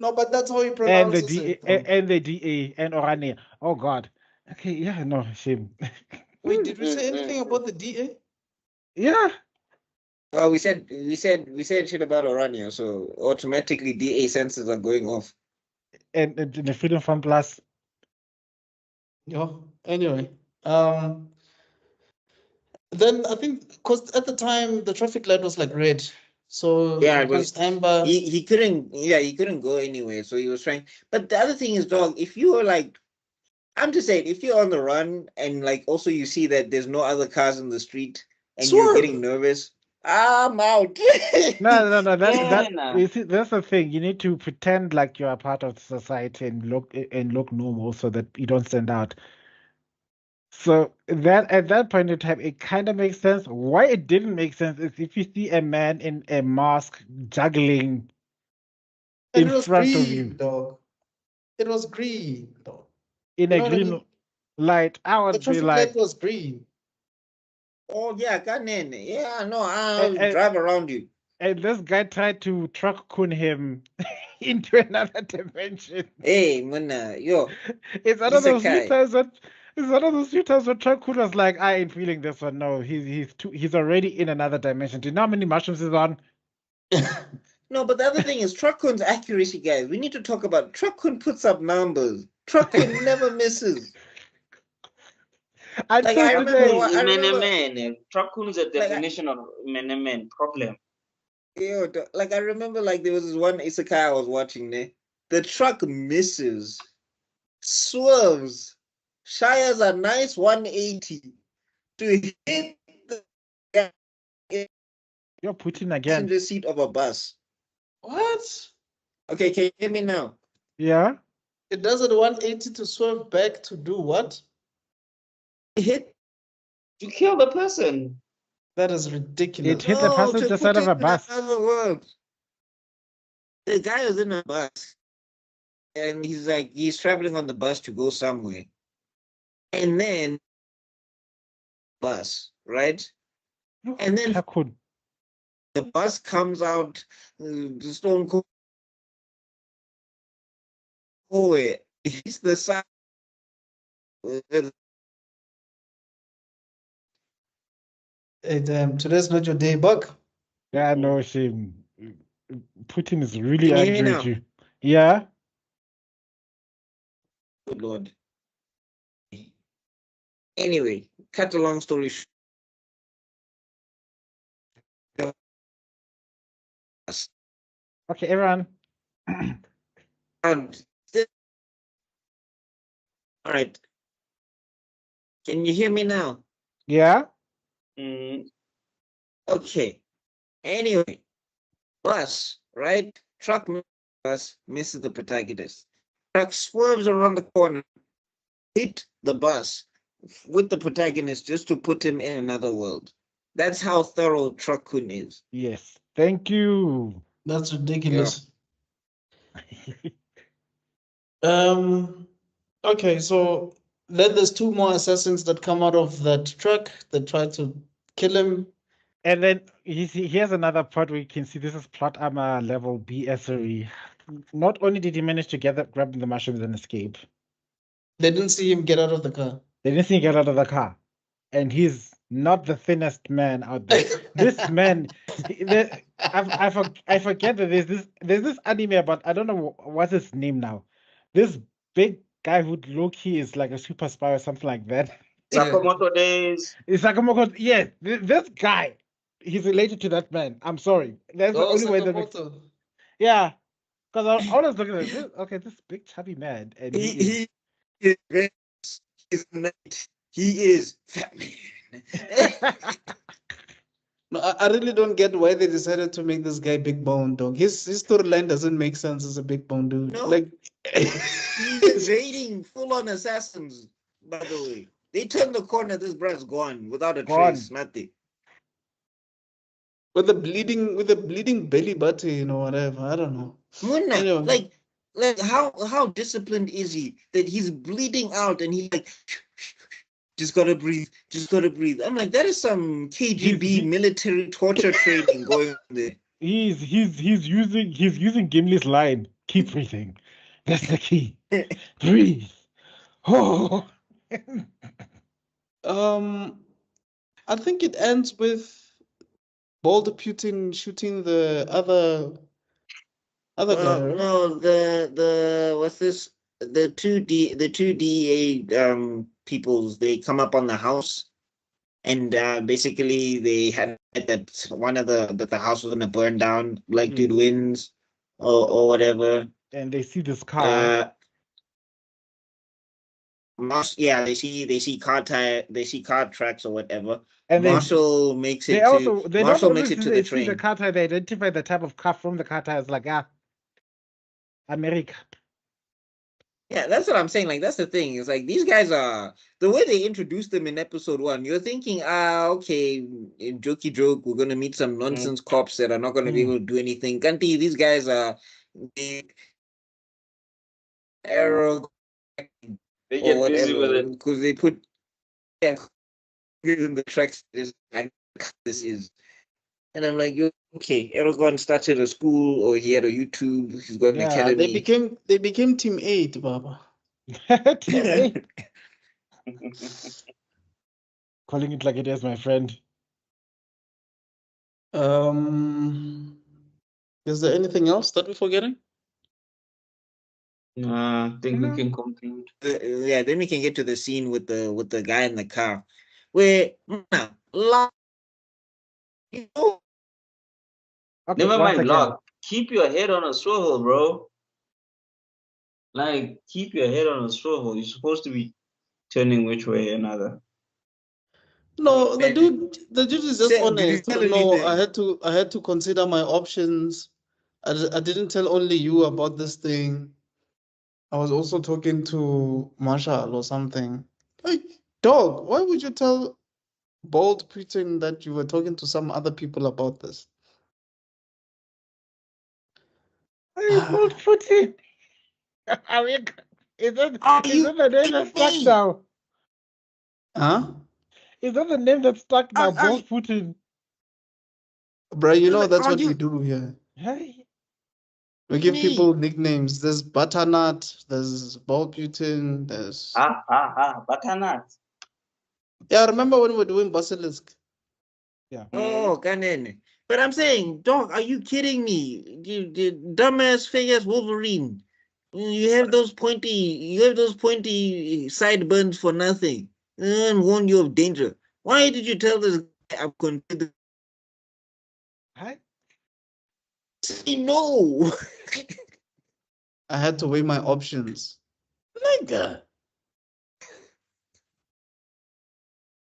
No, but that's how he pronounces it. And the DA and Orania. Oh God. Okay, yeah, no, shame. Wait, did we say anything about the DA? Yeah. Well, we said shit about Orania, so automatically DA senses are going off. And the Freedom Fund Plus. Yeah. Anyway, then I think because at the time the traffic light was like red, so Yeah, it was amber. He couldn't go anywhere, so he was trying. But the other thing is, dog, if you were like, I'm just saying, if you're on the run and like also you see that there's no other cars in the street and you're getting nervous, I'm out. No. You see, that's the thing. You need to pretend like you're a part of society and look normal so that you don't stand out. So that at that point in time, it kind of makes sense. Why it didn't make sense is if you see a man in a mask juggling in front of you, dog. It was green, dog. in a green light, I The would be traffic like, light was green. Oh yeah, Kanen. Yeah, no, I'll drive around you. And this guy tried to truck kun him into another dimension. Hey, Muna, yo. It's one of those few times when truck kun was like, I ain't feeling this one. No, he's already in another dimension. Do you know how many mushrooms he's on? No, but the other thing is Truck Kun's accuracy, guys. We need to talk about Truck Kun puts up numbers. Truck Kun never misses. I Like, told I you remember today. what- I remember- Man. Truck is a Like, definition of man problem. Like, I remember, like, there was this one isekai I was watching there. The truck misses, swerves, shires a nice 180 to hit the guy in You're Putin the again. passenger seat of a bus. What? Okay, can you hear me now? Yeah. It does it 180 to swerve back to do what? Hit To kill the person. That is ridiculous. It hit the passenger to side put of a it in bus. another world. The guy was in a bus, and he's traveling on the bus to go somewhere, and then bus, right? And then Tycoon. the bus comes out, the stone cold. It's the side. Hey, damn, today's not your day, Buck. Yeah, no shame. Putin is really Can you hear me angry now? at you. Yeah. Good Lord. Anyway, cut a long story short. Okay, everyone. And all right. Can you hear me now? Yeah. Mm, Okay. Anyway, bus, right? Truck bus misses the protagonist. Truck swerves around the corner, hit the bus with the protagonist just to put him in another world. That's how thorough Truck-kun is. Yes. Thank you. That's ridiculous. Okay, so then there's two more assassins that come out of that truck that try to kill him. And then here's another part where you can see this is plot armor level BSRE. Not only did he manage to grab the mushrooms and escape, They didn't see him get out of the car. they didn't see him get out of the car. And he's not the thinnest man out there. This man, I forget that there's this anime about, I don't know what's his name now. This big guy who low-key is like a super spy or something like that. Sakamoto days. It's Sakamoto. Yeah, this guy, he's related to that man. I'm sorry. That's the Oh, only way that makes. Sakamoto. Yeah, because I was looking at this. Okay, this big chubby man, and he is. He is fat man. No, I really don't get why they decided to make this guy big bone dog. His storyline doesn't make sense as a big bone dude. No. Like He's raiding full-on assassins, by the way. They turn the corner, this bruh's gone without a Gone. trace, nothing. with the bleeding belly button or whatever. I don't know. Muna, Anyway. like how disciplined is he that he's bleeding out and he's like, just gotta breathe. I'm like, that is some KGB military torture training going on there. He's using Gimli's line. Keep breathing. That's the key. Breathe. Oh. I think it ends with Boulder Putin shooting the other guy. Right? No, the what's this? The two DEA peoples, they come up on the house, and basically they had that one of the house was gonna burn down. Like dude wins, or whatever. And they see this car. They see car tracks or whatever. And Marshall makes it Marshall makes it to the train. See the car tire, they identify the type of car from the car tire. It's like America. Yeah, that's what I'm saying. Like, that's the thing. It's like these guys are the way they introduced them in episode 1. You're thinking, okay, jokey joke. We're gonna meet some nonsense cops that are not gonna be able to do anything. Kanti, these guys are arrow. They get busy with it. Because they put in the tracks. This is, and I'm like, okay, Eragon started a school or he had a YouTube. He's got an academy. They became Team 8, Baba. Team 8. Calling it like it is, my friend. Is there anything else that we're forgetting? I think we can conclude. Yeah, then we can get to the scene with the guy in the car, where you know, Okay, Never once mind, again. Locke. Keep your head on a swivel, bro. Like, keep your head on a swivel. You're supposed to be turning which way or another. No, the man, dude is just Sam, did you honest. tell No, anything? I had to consider my options. I didn't tell only you about this thing. I was also talking to Marshall or something. Hey, dog, why would you tell Bold Putin that you were talking to some other people about this? Hey, bold Putin. I mean, Are is you that the name that's kidding stuck me? now? Huh? Is that the name that's stuck now? Are Bold Putin. Bro, you know that's are what we you do here. Hey, We kidding give me? people nicknames. There's Butternut, there's Bold Putin, there's... Butternut. Yeah, remember when we were doing Basilisk? yeah. Oh, Kanen. But I'm saying, dog, are you kidding me? You dumbass fake ass Wolverine. You have those pointy sideburns for nothing. And warn you of danger. Why did you tell this guy I'm considered? Hey, Say no. I had to weigh my options. Nigga.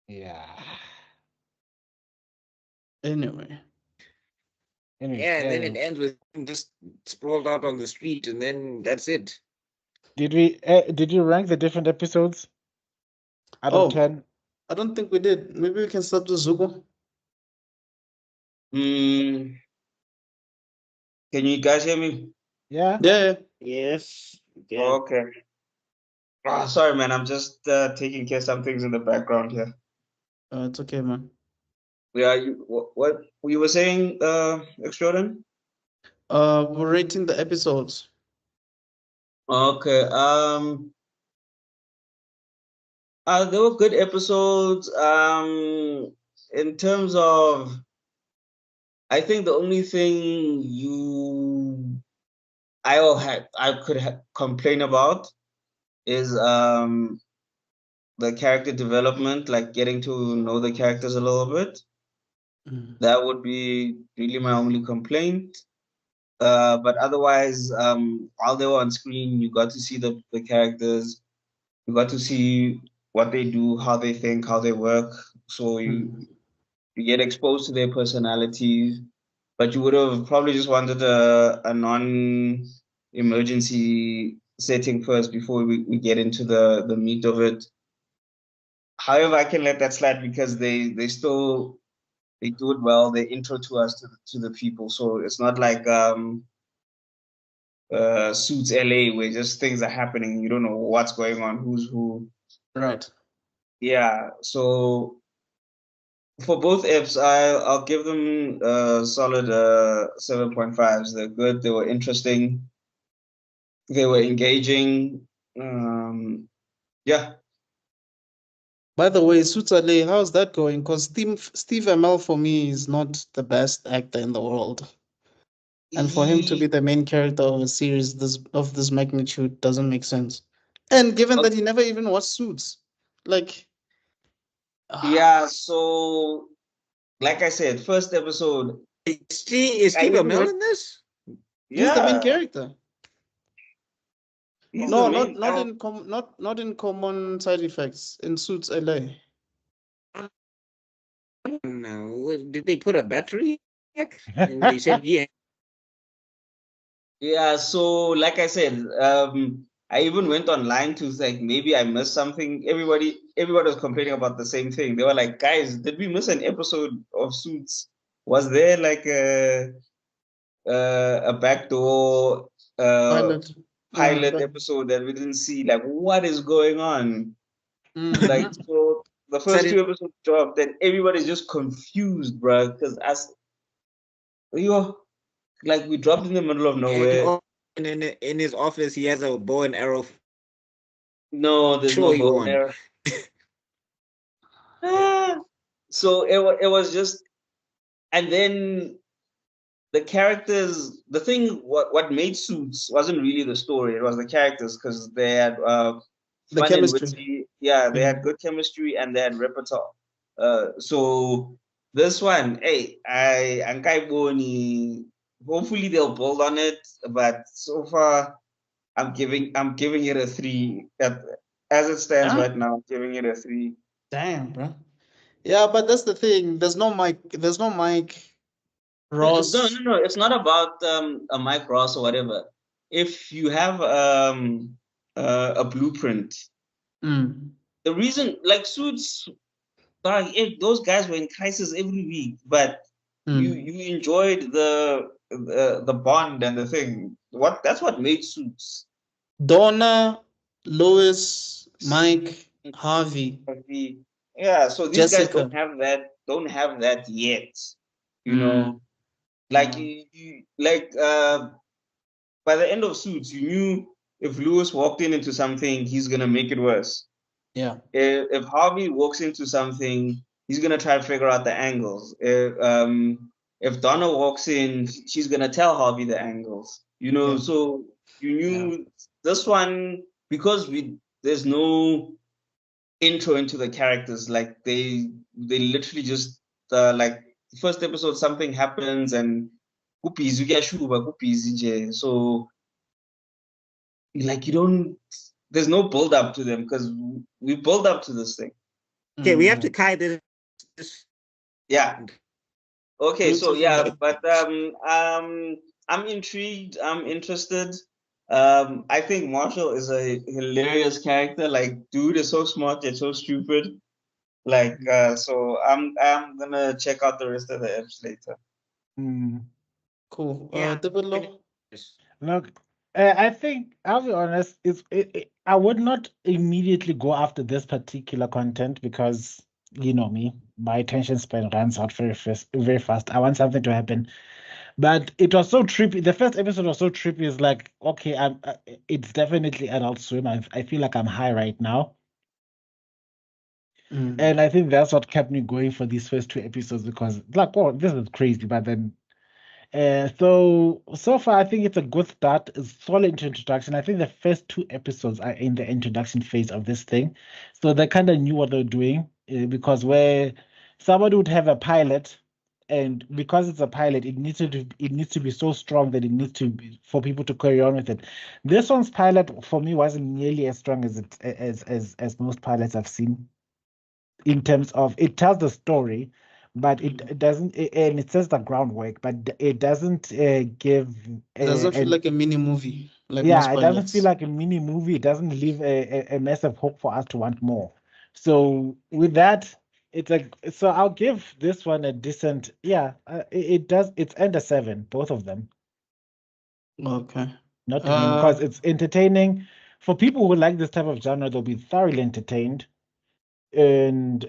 yeah. Anyway. Anyway, Yeah, and then it ends with him just sprawled out on the street, and then that's it. did you rank the different episodes out of Oh, 10? I don't think we did. Maybe we can start with Zuko. Hmm. Can you guys hear me? Yeah. Yeah, Yes. Yeah. Okay. Sorry, man. I'm just taking care of some things in the background here. it's okay, man. Yeah. What you were saying, Extraordin? We're rating the episodes. Okay. There were good episodes. In terms of, I think the only thing I could complain about is the character development, like getting to know the characters a little bit. Mm. That would be really my only complaint. But otherwise, while they were on screen, you got to see the characters. You got to see what they do, how they think, how they work. So you get exposed to their personalities. But you would have probably just wanted a non-emergency setting first before we get into the meat of it. However, I can let that slide because they do it well. They intro to us to the people, so it's not like Suits LA where just things are happening. You don't know what's going on, who's who. Right. Yeah. So for both apps, I'll give them solid 7.5s. They're good. They were interesting. They were engaging. Yeah. By the way, Sutale, how's that going? Because Steve ML for me is not the best actor in the world. And for him to be the main character of a series of this magnitude doesn't make sense. And given that he never even watched Suits, like, Yeah. So, like I said, first episode. Is I Steve even Amell went. in this? he's the main Yeah. character. He's No, the main. not in Common Side Effects, in Suits LA. No. Did they put a battery? And they said, yeah. Yeah, so like I said, I even went online to like maybe I missed something. Everybody was complaining about the same thing. They were like, guys, did we miss an episode of Suits? Was there like a backdoor Pilot. pilot But episode that we didn't see? Like, what is going on? Like, mhm. so the first two episodes dropped, and everybody's just confused, bro. Because as you like, we dropped in the middle of nowhere. And in his office, he has a bow and arrow. No, there's Sure, no you bow won. there. So it was just, and then the characters, the thing, what made Suits wasn't really the story. It was the characters because they had The fun and chemistry. witty. Yeah, they Mm. had good chemistry and they had repertoire. So this one, hey, Ankai Boni. Hopefully they'll build on it, but so far I'm giving it a 3. As it stands Yeah. right now, I'm giving it a 3. Damn, bro. Yeah, but that's the thing. There's no Mike. There's no Mike Ross. No. It's not about a Mike Ross or whatever. If you have a blueprint, Mm. the reason like Suits, if those guys were in crisis every week, but Mm. you enjoyed the bond and the thing. That's what made Suits. Donna, Lewis, Mike, Harvey, Yeah, so these guys Jessica. don't have that yet. You Mm. know, like Mm. like by the end of Suits, you knew if Lewis walked into something, he's gonna make it worse. Yeah. If Harvey walks into something, he's gonna try to figure out the angles. If Donna walks in, she's gonna tell Harvey the angles. You know, Yeah. so you knew this one because there's no intro into the characters. Like they literally just like the first episode something happens and Kupi's so like you don't there's no build up to them because we build up to this thing. Okay, we have Mm. to kai this. Yeah. Okay, so Beautiful. but I'm intrigued, I'm interested. I think Marshall is a hilarious character. Like, dude is so smart yet so stupid. Like, so I'm gonna check out the rest of the eps later. Mm. Cool. Yeah. Debelo. Look, I think I'll be honest. I would not immediately go after this particular content because you know me, my attention span runs out very fast. Very fast. I want something to happen, but it was so trippy. The first episode was so trippy. It's like, okay, it's definitely Adult Swim. I feel like I'm high right now, Mm. and I think that's what kept me going for these first 2 episodes because, like, oh, this is crazy. But then so far, I think it's a good start. It's solid introduction. I think the first 2 episodes are in the introduction phase of this thing, so they kind of knew what they were doing because where somebody would have a pilot, and because it's a pilot, it needs to be so strong that it needs to be for people to carry on with it. This one's pilot for me wasn't nearly as strong as as most pilots I've seen in terms of it tells the story, but it doesn't, and it says the groundwork, but it doesn't give, It doesn't feel and like a mini movie like yeah, most it doesn't feel pilots. like a mini movie. It doesn't leave a massive hope for us to want more. So with that, so I'll give this one a decent, yeah. It does. It's under 7, both of them. Okay. Not to me because Uh, it's entertaining for people who like this type of genre. They'll be thoroughly entertained, and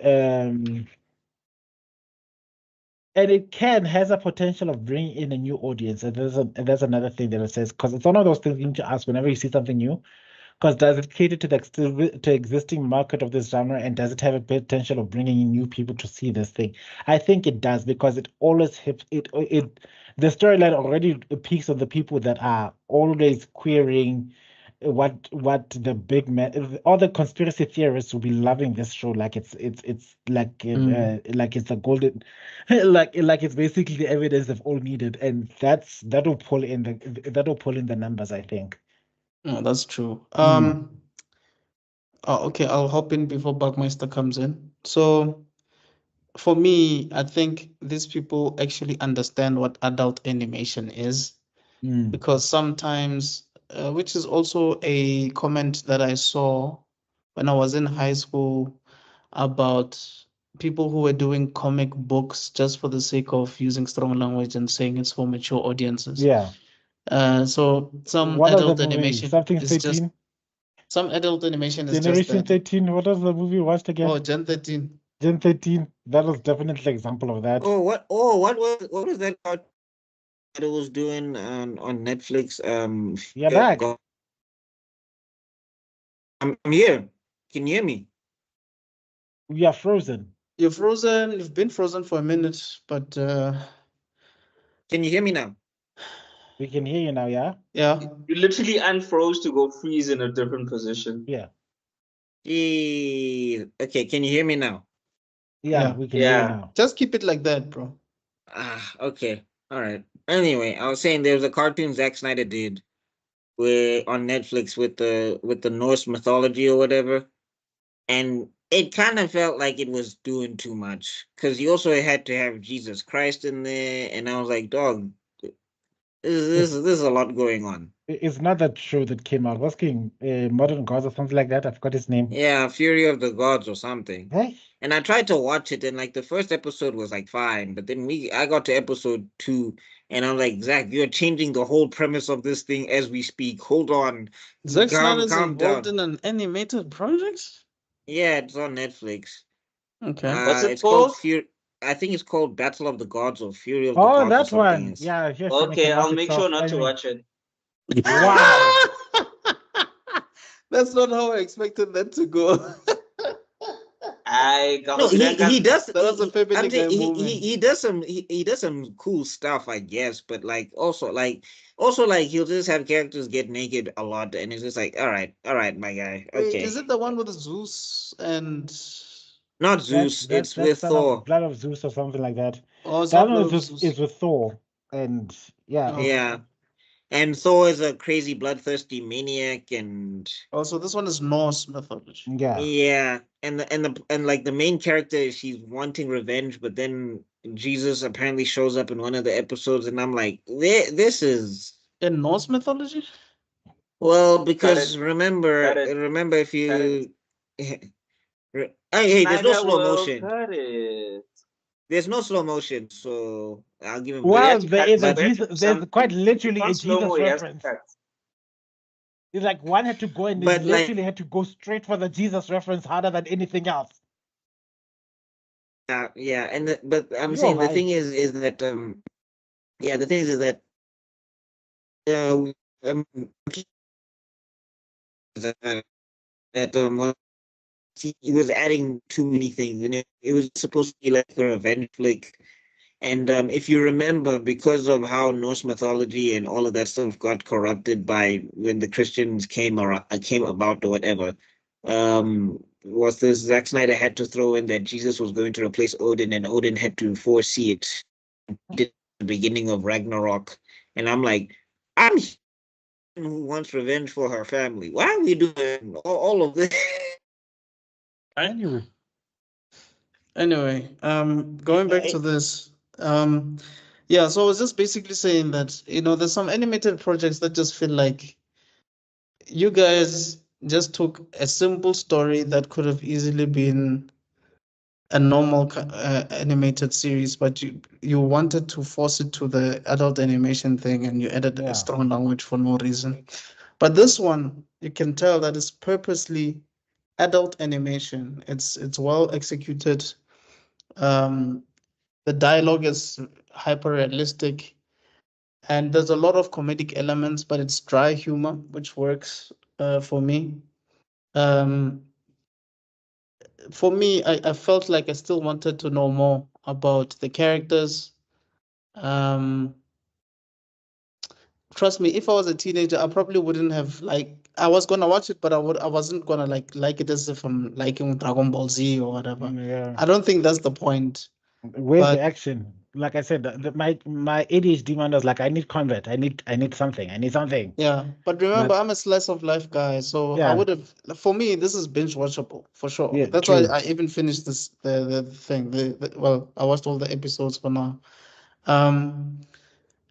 it has a potential of bringing in a new audience. And there's another thing that it says because it's one of those things you need to ask whenever you see something new. Because does it cater to the existing market of this genre, and does it have a potential of bringing in new people to see this thing? I think it does because it always hits it. The storyline already peaks on the people that are always querying what the big man, all the conspiracy theorists will be loving this show like it's like it's a golden like it's basically the evidence they've all needed, and that will pull in the numbers, I think. no, that's true. Mm, Oh, okay, I'll hop in before Buckmeister comes in. So for me, I think these people actually understand what adult animation is mm, because sometimes, which is also a comment that I saw when I was in high school about people who were doing comic books just for the sake of using strong language and saying it's for mature audiences. yeah. So What was the movie? Something 13? some adult animation is just Generation that. 13. What was the movie we watched again? Oh, Gen 13. Gen 13. That was definitely an example of that. What was that about that it was doing on Netflix? You're back. I'm here. Can you hear me? We are frozen. You're frozen. You've been frozen for a minute, but Can you hear me now? We can hear you now, yeah? Yeah. You literally unfroze to go freeze in a different position. Yeah. Okay, can you hear me now? Yeah, Yeah. we can hear you Yeah. now. Just keep it like that, bro. Okay. All right. Anyway, I was saying there was a cartoon Zack Snyder did on Netflix with the Norse mythology or whatever, and it kind of felt like it was doing too much because you also had to have Jesus Christ in there, and I was like, dog, this is a lot going on. It's not that show that came out. What's King? Modern Gods or something like that. I forgot his name. Yeah, Fury of the Gods or something. Hey? And I tried to watch it, and like the first episode was like fine, but then I got to episode 2, and I'm like, Zach, you're changing the whole premise of this thing as we speak. Hold on, Zack Snyder is calm involved down. in an animated project? Yeah, it's on Netflix. Okay. What's it It's called called? Fury. I think it's called Battle of the Gods or Fury of the Oh, Gods or that something. one. Yeah, here, Shani Okay, can watch I'll make itself. sure not to Anyway. watch it. Wow. That's not how I expected that to go. No, he does. That was a Family I'm saying Guy moment. he does some cool stuff, I guess. But also he'll just have characters get naked a lot, and it's just like, all right, my guy. Wait, Okay, is it the one with Zeus and not Zeus. It's That's with Thor. Blood of Zeus or something like that. oh, it's That not one Blood of is Zeus? with Thor. And yeah. Oh. Yeah, and Thor is a crazy bloodthirsty maniac, and Oh, so this one is Norse mythology. Yeah. yeah, and like the main character, she's wanting revenge, but then Jesus apparently shows up in one of the episodes, and I'm like, this is In Norse mythology? well because Got remember if you hey, there's no Snyder slow will motion. cut it. There's no slow motion, so I'll give him But he Well, had that. to there cut is a some- Jesus. There's quite If literally a it's on slow-mo, Jesus he has to reference. cut. It's like one had to go and they But, like- literally had to go straight for the Jesus reference harder than anything else. Yeah, but I'm You're saying the right. thing is that yeah, the thing is that um that he was adding too many things, and it was supposed to be like a revenge flick. And if you remember, because of how Norse mythology and all of that stuff got corrupted by when the Christians came about or whatever, was this Zack Snyder had to throw in that Jesus was going to replace Odin, and Odin had to foresee it at the beginning of Ragnarok. And I'm like, I'm who wants revenge for her family. Why are we doing all of this? Anyway. Anyway, going back to this, yeah, so I was just basically saying that, there's some animated projects that just feel like you guys just took a simple story that could have easily been a normal animated series, but you wanted to force it to the adult animation thing, and you added Yeah. a strong language for no reason. But this one, you can tell that it's purposely adult animation. It's well executed. The dialogue is hyper realistic, and there's a lot of comedic elements, but it's dry humor, which works for me. For me, I felt like I still wanted to know more about the characters. Trust me, if I was a teenager, I probably wouldn't have I was gonna watch it, but I wasn't gonna like it as if I'm liking Dragon Ball Z or whatever. Yeah. I don't think that's the point. Where's But the action? Like I said, my ADHD man was like, I need combat. I need something. I need something. yeah, but remember, But- I'm a slice of life guy, so I Yeah. would have. For me, this is binge watchable for sure. Yeah, That's true. why I even finished the thing. Well, I watched all the episodes for now.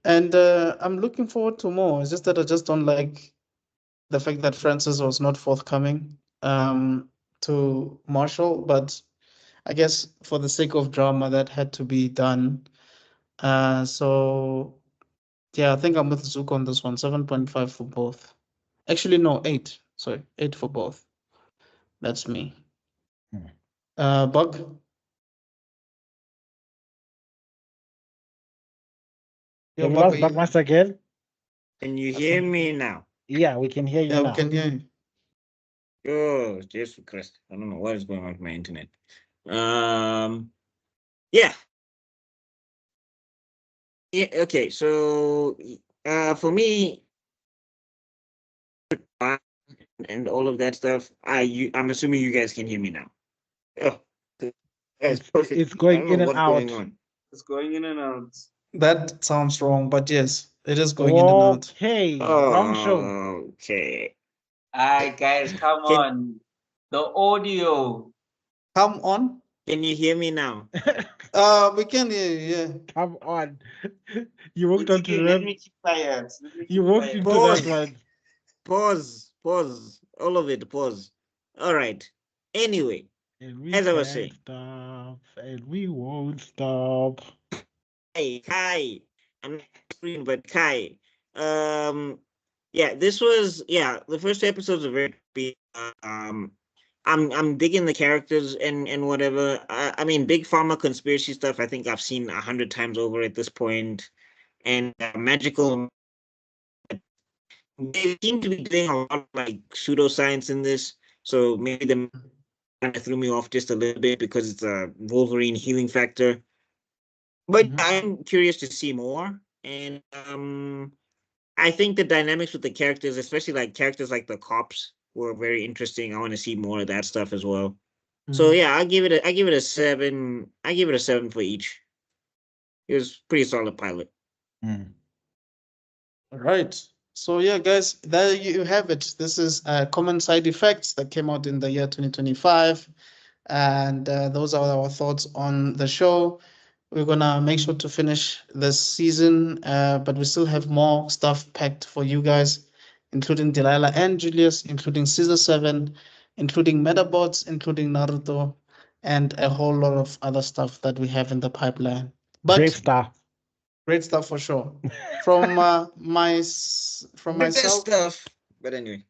And I'm looking forward to more. It's just that I just don't like the fact that Francis was not forthcoming to Marshall, but I guess for the sake of drama, that had to be done. So yeah, I think I'm with Zook on this one. 7.5 for both. Actually, no, 8. Sorry, 8 for both. That's me. Bug? Have you Bug, lost are you- Buckmaster again? Can you hear me now? Yeah, we can hear you Yeah, we now. can hear you. Oh, Jesus Christ. I don't know what is going on with my internet. Yeah. Yeah, okay. So for me and all of that stuff, I'm assuming you guys can hear me now. Oh, that's perfect. It's I going don't know in and what's going out. on. It's going in and out. That sounds wrong, but yes, it is going in and out. Okay, wrong show. Okay. Alright, guys, come Can on. The audio. Come on. can you hear me now? We can hear you, yeah. Come on. You walked on to Let them. me keep quiet. Let me You keep walked quiet. into that Pause. one. Pause. All of it. Pause. All right. Anyway, And we as I was can't saying, stop. And we won't stop. Kai. I'm not screen, but Kai. Yeah, this was the first two episodes are very big. I'm digging the characters and whatever. I mean, big pharma conspiracy stuff. I think I've seen 100 times over at this point, and magical. They seem to be doing a lot of like pseudoscience in this, so maybe the kind of threw me off just a little bit because it's a Wolverine healing factor. But Mhm. I'm curious to see more, and I think the dynamics with the characters, especially like characters like the cops, were very interesting. I want to see more of that stuff as well. So Mhm. yeah, I give it a 7. I give it a 7 for each. It was pretty solid pilot. Mm. All right. So yeah, guys, there you have it. This is common side effects that came out in the year 2025, and those are our thoughts on the show. We're gonna make sure to finish this season, but we still have more stuff packed for you guys, including Delilah and Julius, including Caesar 7, including Metabots, including Naruto, and a whole lot of other stuff that we have in the pipeline. Great But stuff. great stuff for sure. From from The best myself, stuff. But anyway,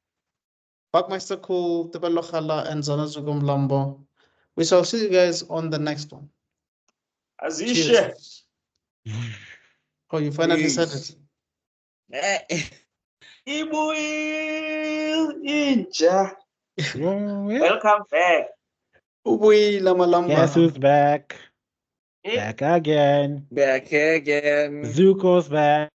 Buckmaster Cool, Tebelo Khala, and Zanazugo Mlambo. We shall see you guys on the next one. Azisha. Cheers. Oh, you finally said it. peace. Ibuil Inja. Yeah. Welcome back. Ubuy Guess Lamalamba. who's back? Eh, Back again. Back again. Zuko's back.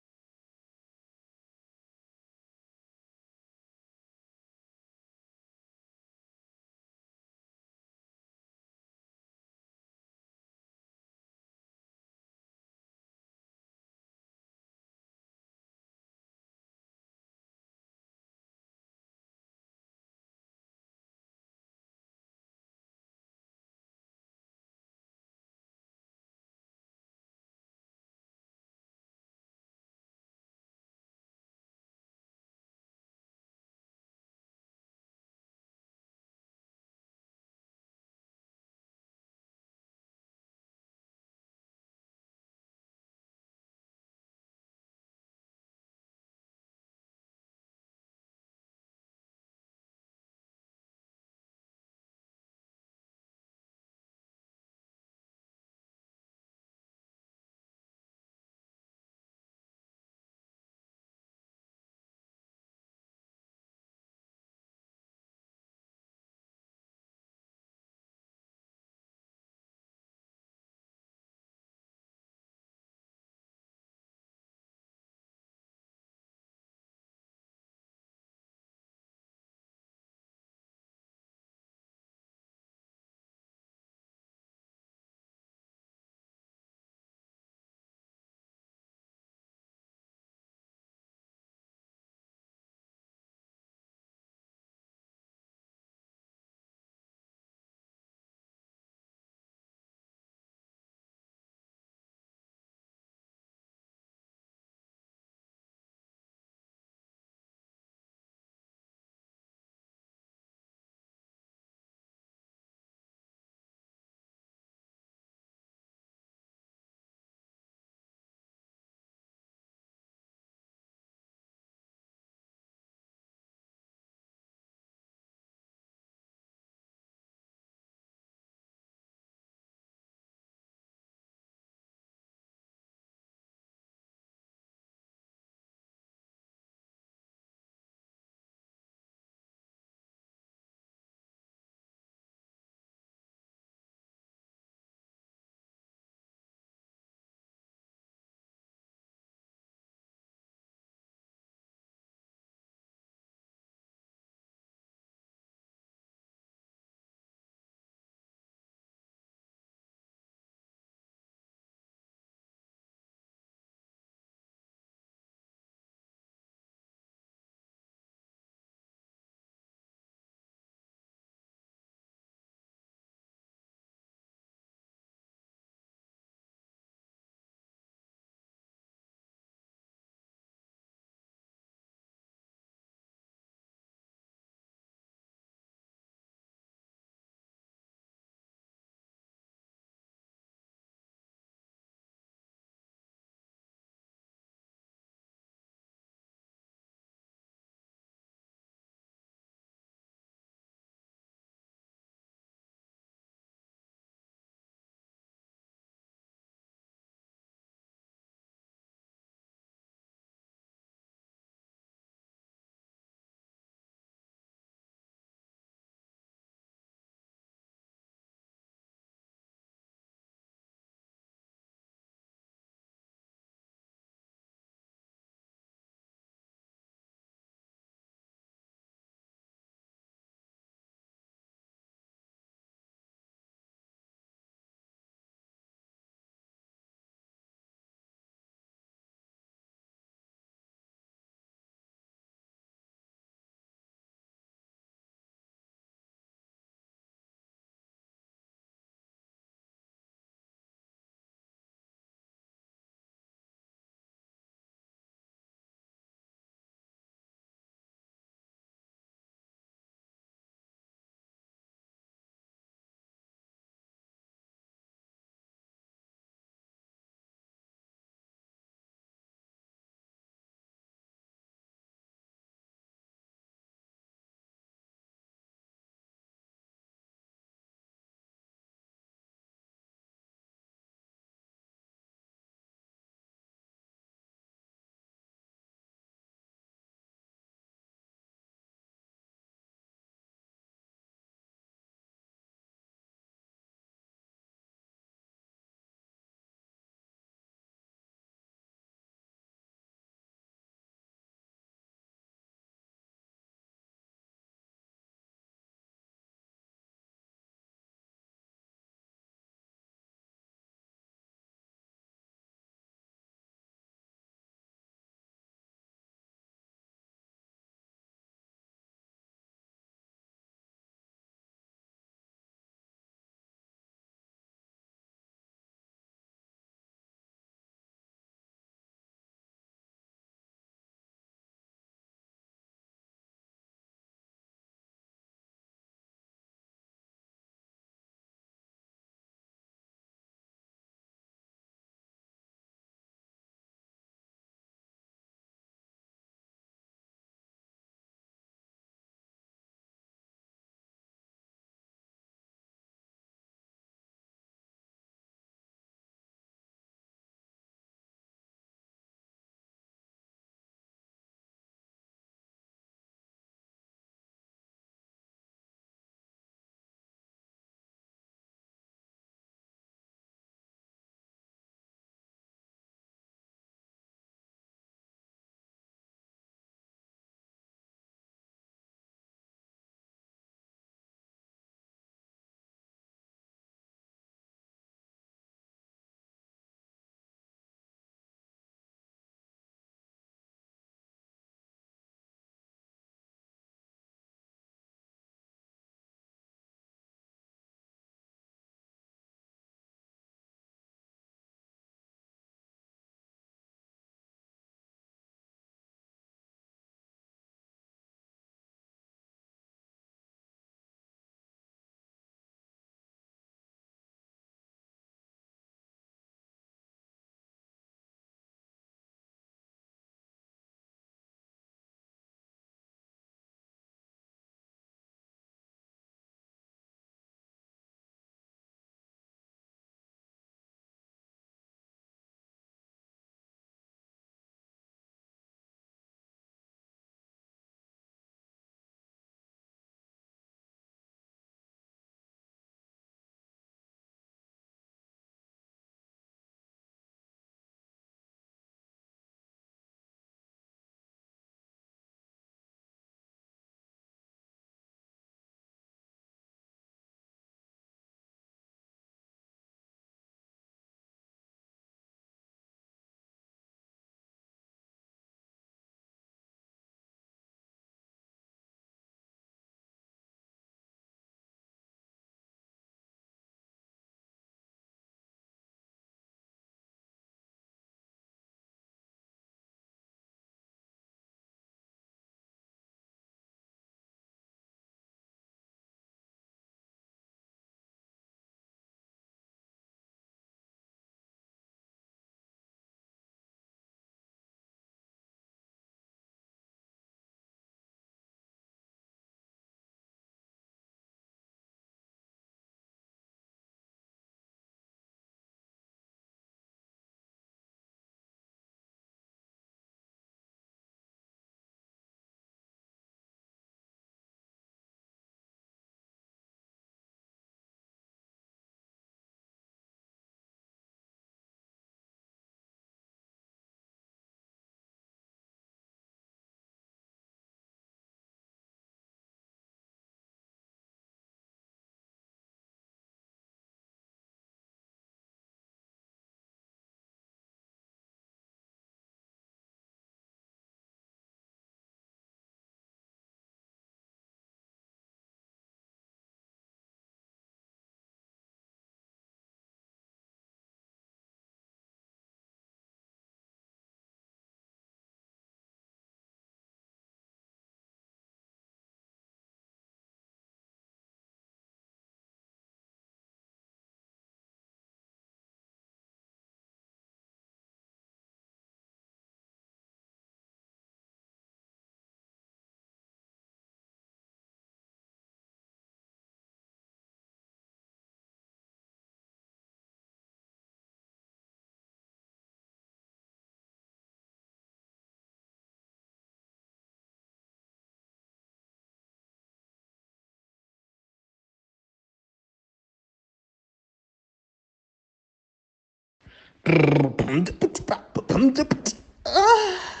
Ah.